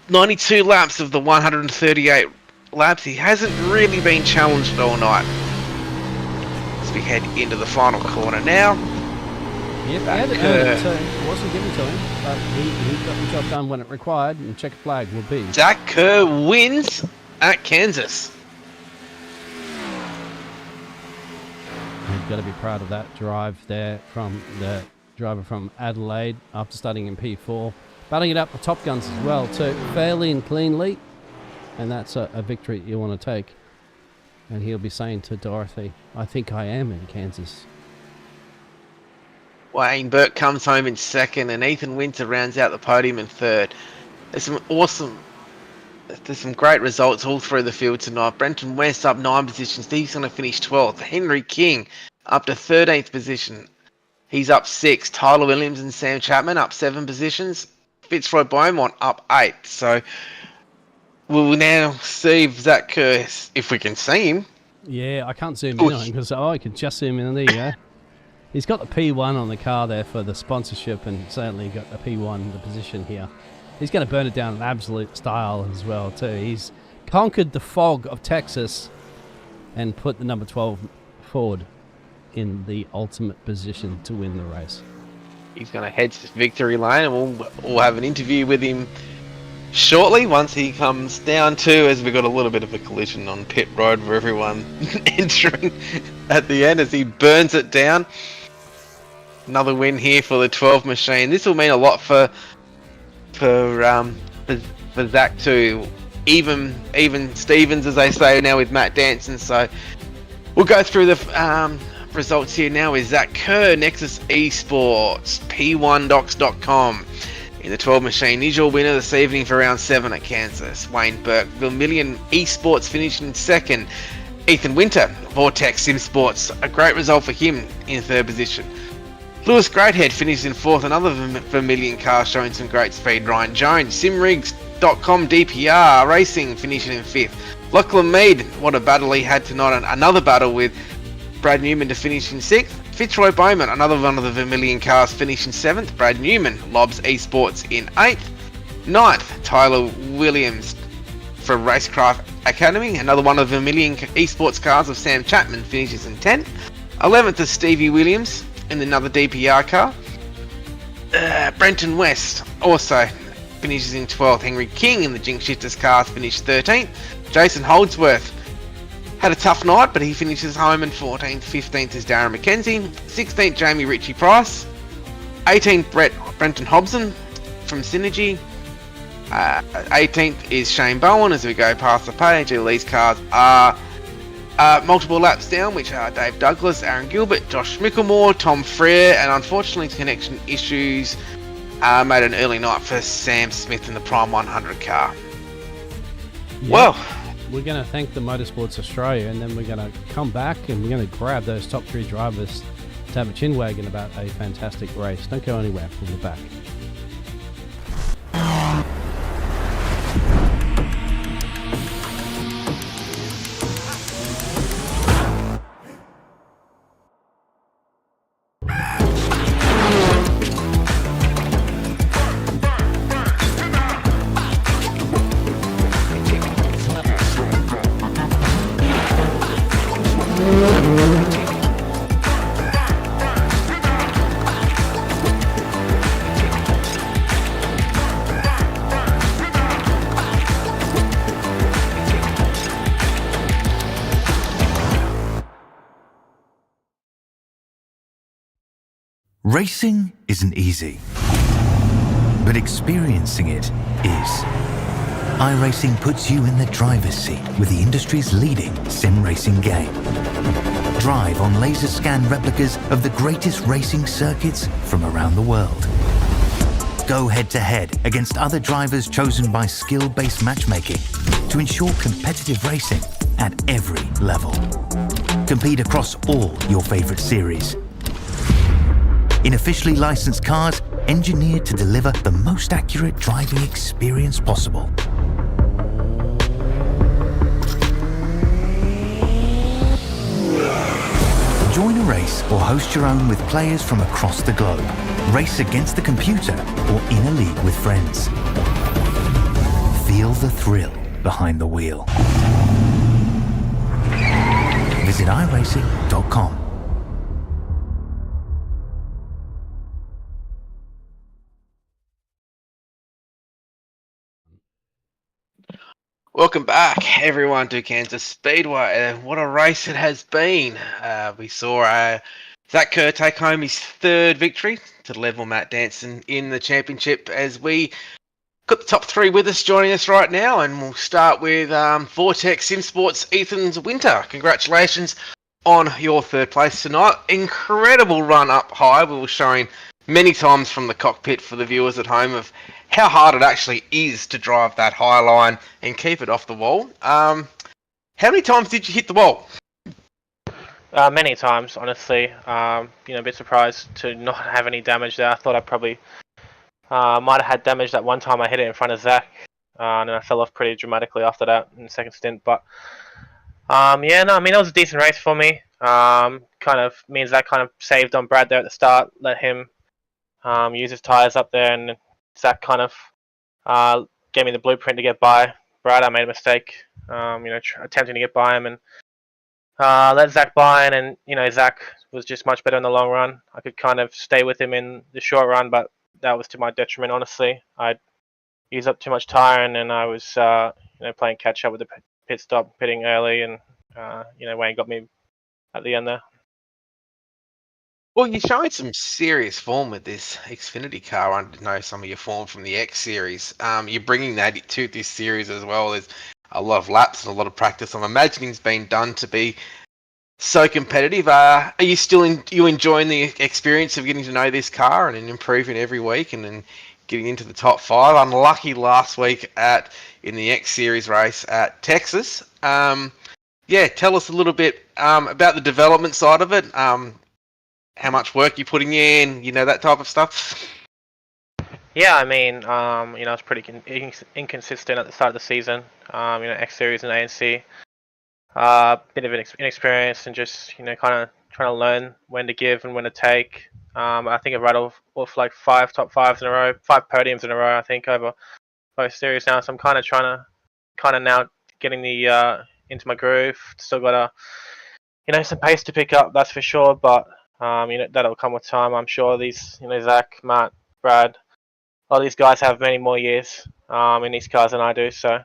92 laps of the 138 laps. He hasn't really been challenged all night. As we head into the final corner now.
Yep, he had it early, so it wasn't given to him, but he got the job done when it required, and check flag will be.
Zach Kerr wins at Kansas.
You've got to be proud of that drive there from the driver from Adelaide after starting in P4. Battling it up with Top Guns as well too, fairly and cleanly, and that's a victory you want to take. And he'll be saying to Dorothy, I think I am in Kansas.
Wayne Burke comes home in second, and Ethan Winter rounds out the podium in third. There's some great results all through the field tonight. Brenton West up 9 positions. He's going to finish 12th. Henry King up to 13th position. He's up 6th. Tyler Williams and Sam Chapman up 7 positions. Fitzroy Beaumont up 8th. So we'll now see if Zach Kerr, if we can see him.
Yeah, I can't zoom in on him because I can just zoom in. There you go. He's got the P1 on the car there for the sponsorship, and certainly got the P1, the position here. He's going to burn it down in absolute style as well, too. He's conquered the fog of Texas and put the number 12 Ford in the ultimate position to win the race.
He's going to head to victory lane, and we'll have an interview with him shortly once he comes down to, as we've got a little bit of a collision on pit road for everyone entering at the end as he burns it down. Another win here for the 12 machine. This will mean a lot for Zach too. Even Stevens, as they say now, with Matt Danson. So we'll go through the results here now with Zach Kerr, Nexus Esports, P1docs.com. In the 12 machine, is your winner this evening for round 7 at Kansas. Wayne Burke, Vermilion Esports finished in 2nd. Ethan Winter, Vortex Sim Sports, a great result for him in 3rd position. Lewis Greathead finished in 4th, another Vermilion car showing some great speed. Ryan Jones, Simrigs.com DPR Racing finishing in 5th. Lachlan Mead, what a battle he had tonight, another battle with Brad Newman to finish in 6th. Fitzroy Bowman, another one of the Vermilion cars, finished in 7th. Brad Newman, Lobs Esports in 8th. 9th, Tyler Williams for Racecraft Academy, another one of the Vermilion Esports cars of Sam Chapman, finishes in 10th. 11th is Stevie Williams in another DPR car. Brenton West also finishes in 12th. Henry King in the Jinx Shifters cars finished 13th. Jason Holdsworth had a tough night, but he finishes home in 14th. 15th is Darren McKenzie. 16th, Jamie Ritchie Price. 18th, Brenton Hobson from Synergy. 18th is Shane Bowen as we go past the page. These cars are multiple laps down, which are Dave Douglas, Aaron Gilbert, Josh Micklemore, Tom Frere, and unfortunately connection issues made an early night for Sam Smith in the Prime 100 car.
Yep.
Well,
we're going to thank the Motorsports Australia, and then we're going to come back and we're going to grab those top 3 drivers to have a chin wagon about a fantastic race. Don't go anywhere. We'll be back.
Racing isn't easy, but experiencing it is. iRacing puts you in the driver's seat with the industry's leading sim racing game. Drive on laser scan replicas of the greatest racing circuits from around the world. Go head to head against other drivers chosen by skill-based matchmaking to ensure competitive racing at every level. Compete across all your favorite series. In officially licensed cars, engineered to deliver the most accurate driving experience possible. Join a race or host your own with players from across the globe. Race against the computer or in a league with friends. Feel the thrill behind the wheel. Visit iRacing.com.
welcome back, everyone, to Kansas Speedway. What a race it has been. We saw Zach Kerr take home his 3rd victory to level Matt Danson in the championship, as we got the top 3 with us joining us right now, and we'll start with Vortex Sim Sports Ethan's Winter. Congratulations on your 3rd place tonight. Incredible run up high. We were showing many times from the cockpit for the viewers at home of how hard it actually is to drive that high line and keep it off the wall. How many times did you hit the wall?
Many times, honestly. A bit surprised to not have any damage there. I thought I probably might have had damage that one time I hit it in front of Zach, and then I fell off pretty dramatically after that in the second stint. But it was a decent race for me. kind of means that kind of saved on Brad there at the start, let him use his tyres up there, and Zach kind of gave me the blueprint to get by Brad. I made a mistake, attempting to get by him, and let Zach by, and Zach was just much better in the long run. I could kind of stay with him in the short run, but that was to my detriment, honestly. I'd used up too much tyre, and then I was playing catch up with the pit stop, pitting early, and Wayne got me at the end there.
Well, you're showing some serious form with this Xfinity car. I know some of your form from the X Series. You're bringing that to this series as well. There's a lot of laps and a lot of practice. I'm imagining it's been done to be so competitive. Are you still enjoying the experience of getting to know this car and improving every week and then getting into the top 5? Unlucky last week in the X Series race at Texas. Tell us a little bit about the development side of it. How much work you're putting in, that type of stuff.
Yeah, I mean, it's pretty inconsistent at the start of the season. X Series and ANC. Bit of an inexperience and just, kind of trying to learn when to give and when to take. I think I've rattled off like 5 top 5s in a row, 5 podiums in a row, I think, over both series now. So I'm kind of now getting into my groove. Still got some pace to pick up, that's for sure, but that'll come with time. I'm sure these, Zach, Matt, Brad, all these guys have many more years in these cars than I do. So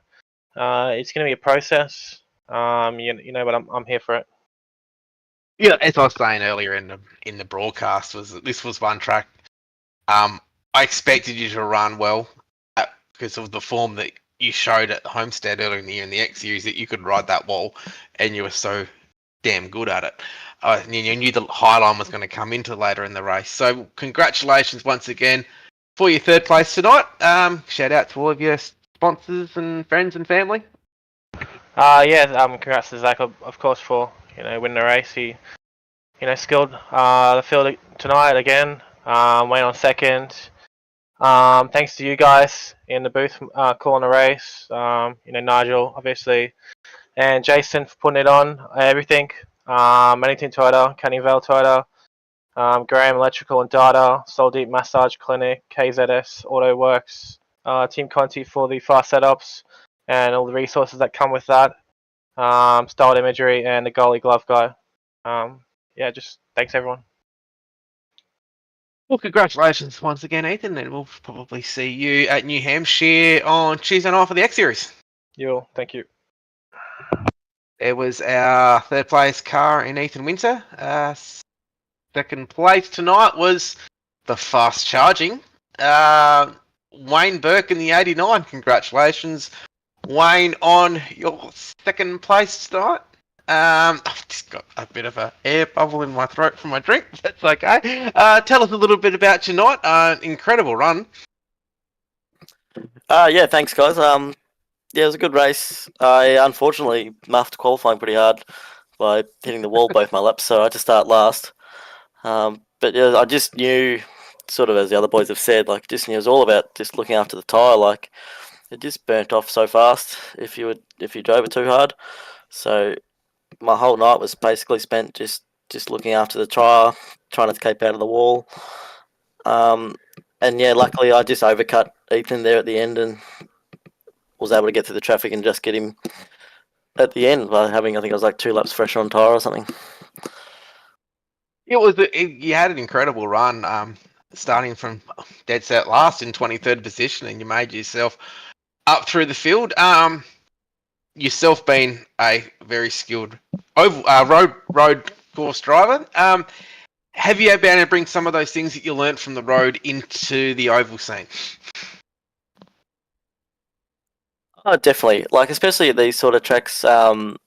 it's going to be a process. But I'm here for it.
Yeah, as I was saying earlier in the broadcast, this was one track. I expected you to run well because of the form that you showed at Homestead earlier in the year in the X Series, that you could ride that wall, and you were so damn good at it. You knew the high line was going to come into later in the race. So congratulations once again for your 3rd place tonight. Shout out to all of your sponsors and friends and family.
Congrats to Zach, of course, for winning the race. He skilled the field tonight again. Went on 2nd. Thanks to you guys in the booth calling the race. Nigel, obviously, and Jason for putting it on. Everything. Anything Toyota, Canning Vale Toyota, Graham Electrical and Data, Soul Deep Massage Clinic, KZS Auto Works, Team Conti for the fast setups and all the resources that come with that. Styled Imagery and the Goalie Glove Guy. Just thanks everyone.
Well, congratulations once again, Ethan, and we'll probably see you at New Hampshire on Tuesday night for the X Series.
Thank you.
There was our 3rd place car in Ethan Winter. 2nd place tonight was the fast charging Wayne Burke in the 89. Congratulations, Wayne, on your 2nd place tonight. I've just got a bit of an air bubble in my throat from my drink. That's okay. Tell us a little bit about tonight. Incredible run.
Thanks, guys. It was a good race. I unfortunately muffed qualifying pretty hard by hitting the wall both my laps, so I had to start last. I just knew, sort of as the other boys have said, it was all about just looking after the tyre. It just burnt off so fast if you drove it too hard. So my whole night was basically spent just looking after the tyre, trying to keep out of the wall. Luckily I just overcut Ethan there at the end and was able to get through the traffic and just get him at the end by having, I think it was like 2 laps fresher on tyre or something.
You had an incredible run, starting from dead set last in 23rd position, and you made yourself up through the field. Yourself being a very skilled road course driver, have you been able to bring some of those things that you learnt from the road into the oval scene?
Oh, definitely. Especially at these sort of tracks, with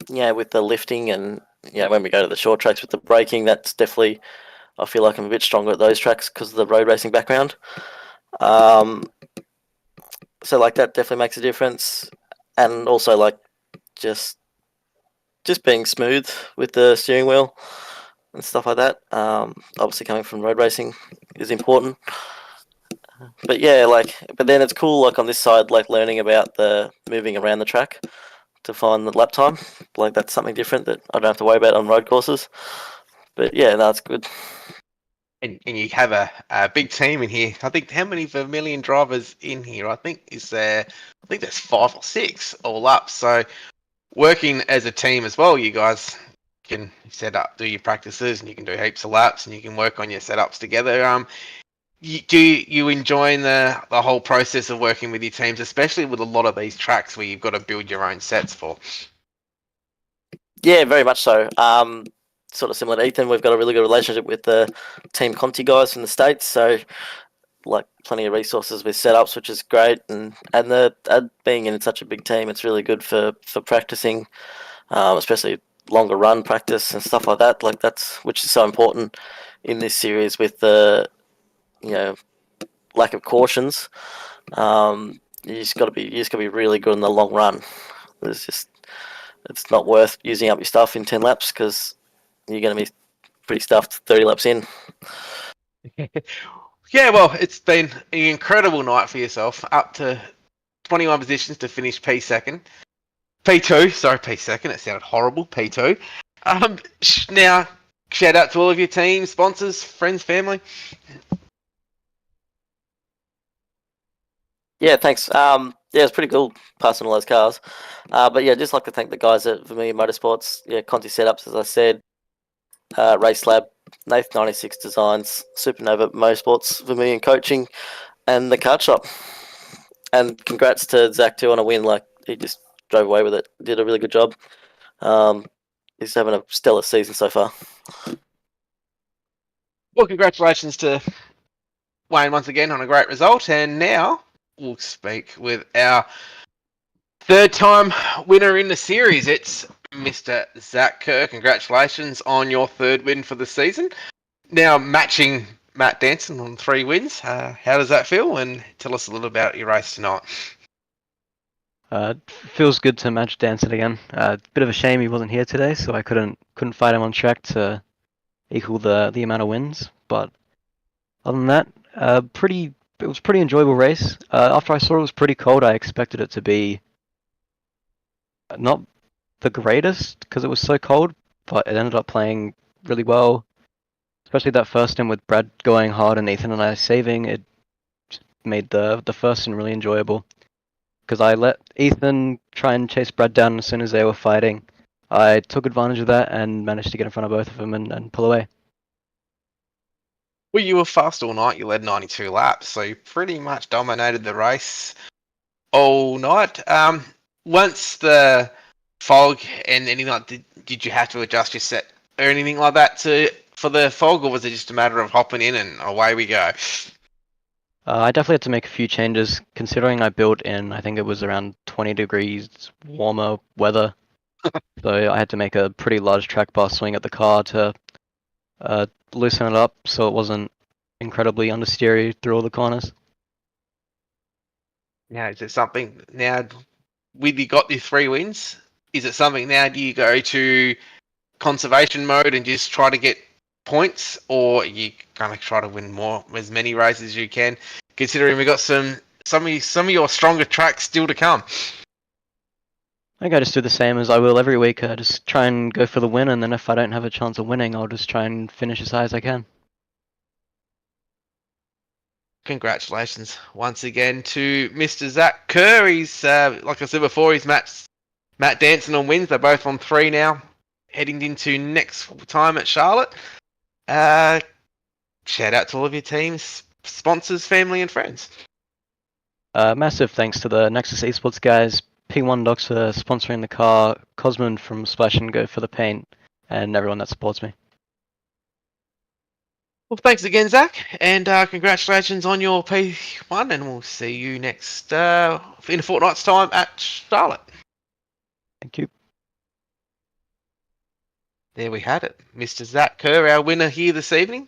the lifting and, when we go to the short tracks with the braking, that's definitely, I feel like I'm a bit stronger at those tracks because of the road racing background. So that definitely makes a difference. And also, just being smooth with the steering wheel and stuff like that. Obviously coming from road racing is important. But but then it's cool, on this side, learning about the moving around the track to find the lap time. That's something different that I don't have to worry about on road courses. But yeah, no, it's good.
And you have a big team in here. I think how many Vermilion drivers in here? I think there's 5 or 6 all up. So working as a team as well, you guys can do your practices, and you can do heaps of laps, and you can work on your setups together. Do you enjoy the whole process of working with your teams, especially with a lot of these tracks where you've got to build your own sets for?
Yeah, very much so. Sort of similar to Ethan, we've got a really good relationship with the Team Conti guys from the States, so like plenty of resources with setups, which is great. And being in such a big team, it's really good for practicing, especially longer run practice and stuff like that. Like which is so important in this series with the lack of cautions. You just got to be really good in the long run. It's not worth using up your stuff in 10 laps because you're going to be pretty stuffed 30 laps in.
Yeah, well, it's been an incredible night for yourself. Up to 21 positions to finish P2. Sorry, P2. It sounded horrible. P2. Now, shout out to all of your team, sponsors, friends, family.
Yeah, thanks. Yeah, it's pretty cool passing all those cars. But yeah, just like to thank the guys at Vermilion Motorsports. Yeah, Conti Setups, as I said. Race Lab, Nath 96 Designs, Supernova Motorsports, Vermilion Coaching, and the Kart Shop. And congrats to Zach too on a win. Like, he just drove away with it. Did a really good job. He's having a stellar season so far.
Well, congratulations to Wayne once again on a great result. And now we'll speak with our third-time winner in the series. It's Mr. Zach Kerr. Congratulations on your third win for the season. Now matching Matt Danson on 3 wins. How does that feel? And tell us a little about your race tonight.
Feels good to match Danson again. Bit of a shame he wasn't here today, so I couldn't fight him on track to equal the amount of wins. But other than that, it was a pretty enjoyable race. After I saw it was pretty cold, I expected it to be not the greatest because it was so cold, but it ended up playing really well. Especially that first in with Brad going hard and Ethan and I saving, it just made the first in really enjoyable. Because I let Ethan try and chase Brad down as soon as they were fighting. I took advantage of that and managed to get in front of both of them and pull away.
Well, you were fast all night. You led 92 laps, so you pretty much dominated the race all night. Once the fog and anything like, did you have to adjust your set or anything like that for the fog, or was it just a matter of hopping in and away we go?
I definitely had to make a few changes, considering I built in, I think it was around 20 degrees warmer weather. So I had to make a pretty large track bar swing at the car to loosen it up so it wasn't incredibly understeery through all the corners.
Now, is it something now with you got your 3 wins? Is it something now? Do you go to conservation mode and just try to get points, or you kind of try to win as many races as you can? Considering we got some of your stronger tracks still to come.
I think I just do the same as I will every week. I just try and go for the win, and then if I don't have a chance of winning, I'll just try and finish as high as I can.
Congratulations once again to Mr. Zach Kerr. He's, like I said before, he's matched Matt Danson on wins. They're both on 3 now, heading into next time at Charlotte. Shout out to all of your teams, sponsors, family, and friends.
Massive thanks to the Nexus Esports guys, P1 Docs for sponsoring the car, Cosman from Splash and Go for the paint, and everyone that supports me.
Well, thanks again, Zach, and congratulations on your P1, and we'll see you next in a fortnight's time at Charlotte.
Thank you.
There we had it. Mr. Zach Kerr, our winner here this evening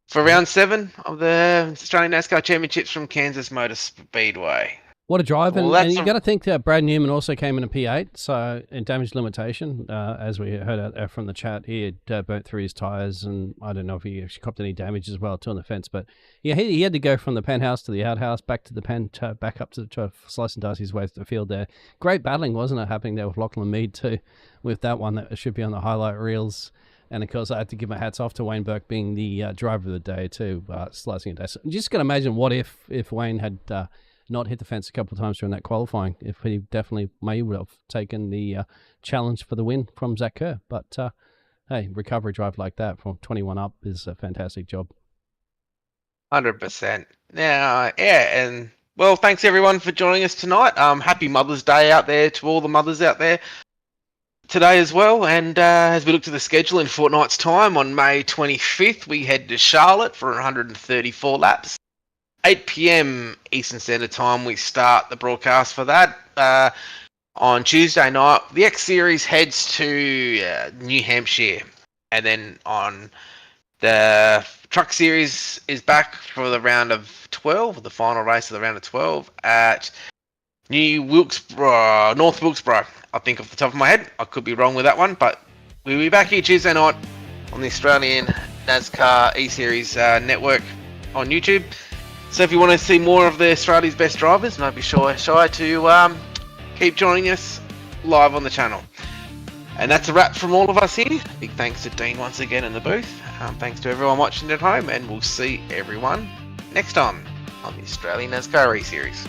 for round 7 of the Australian NASCAR Championships from Kansas Motor Speedway.
What a drive.
Well,
and you got to think that Brad Newman also came in a P8, so in damage limitation, as we heard out there from the chat, he had burnt through his tyres, and I don't know if he actually copped any damage as well, too, on the fence. But yeah, he had to go from the penthouse to the outhouse, back to the pen, back up to try to slice and dice his way to the field there. Great battling, wasn't it, happening there with Lachlan Mead too, with that one that should be on the highlight reels. And of course, I had to give my hats off to Wayne Burke being the driver of the day too, slicing it. So I'm just going to imagine what if Wayne had not hit the fence a couple of times during that qualifying, if he definitely may have taken the challenge for the win from Zach Kerr. But hey, recovery drive like that from 21 up is a fantastic job.
100%. Now, yeah, and well, thanks everyone for joining us tonight. Happy Mother's Day out there to all the mothers out there today as well. And as we look to the schedule in a fortnight's time, on May 25th, we head to Charlotte for 134 laps. 8 p.m. Eastern Standard Time, we start the broadcast for that. On Tuesday night, the X Series heads to New Hampshire. And then on the Truck Series is back for the round of 12, the final race of the round of 12 at North Wilkesboro. I think off the top of my head. I could be wrong with that one, but we'll be back here Tuesday night on the Australian NASCAR E-Series network on YouTube. So if you want to see more of the Australia's best drivers, don't be shy to keep joining us live on the channel. And that's a wrap from all of us here. Big thanks to Dean once again in the booth. Thanks to everyone watching at home, and we'll see everyone next time on the Australian NASCAR E-Series.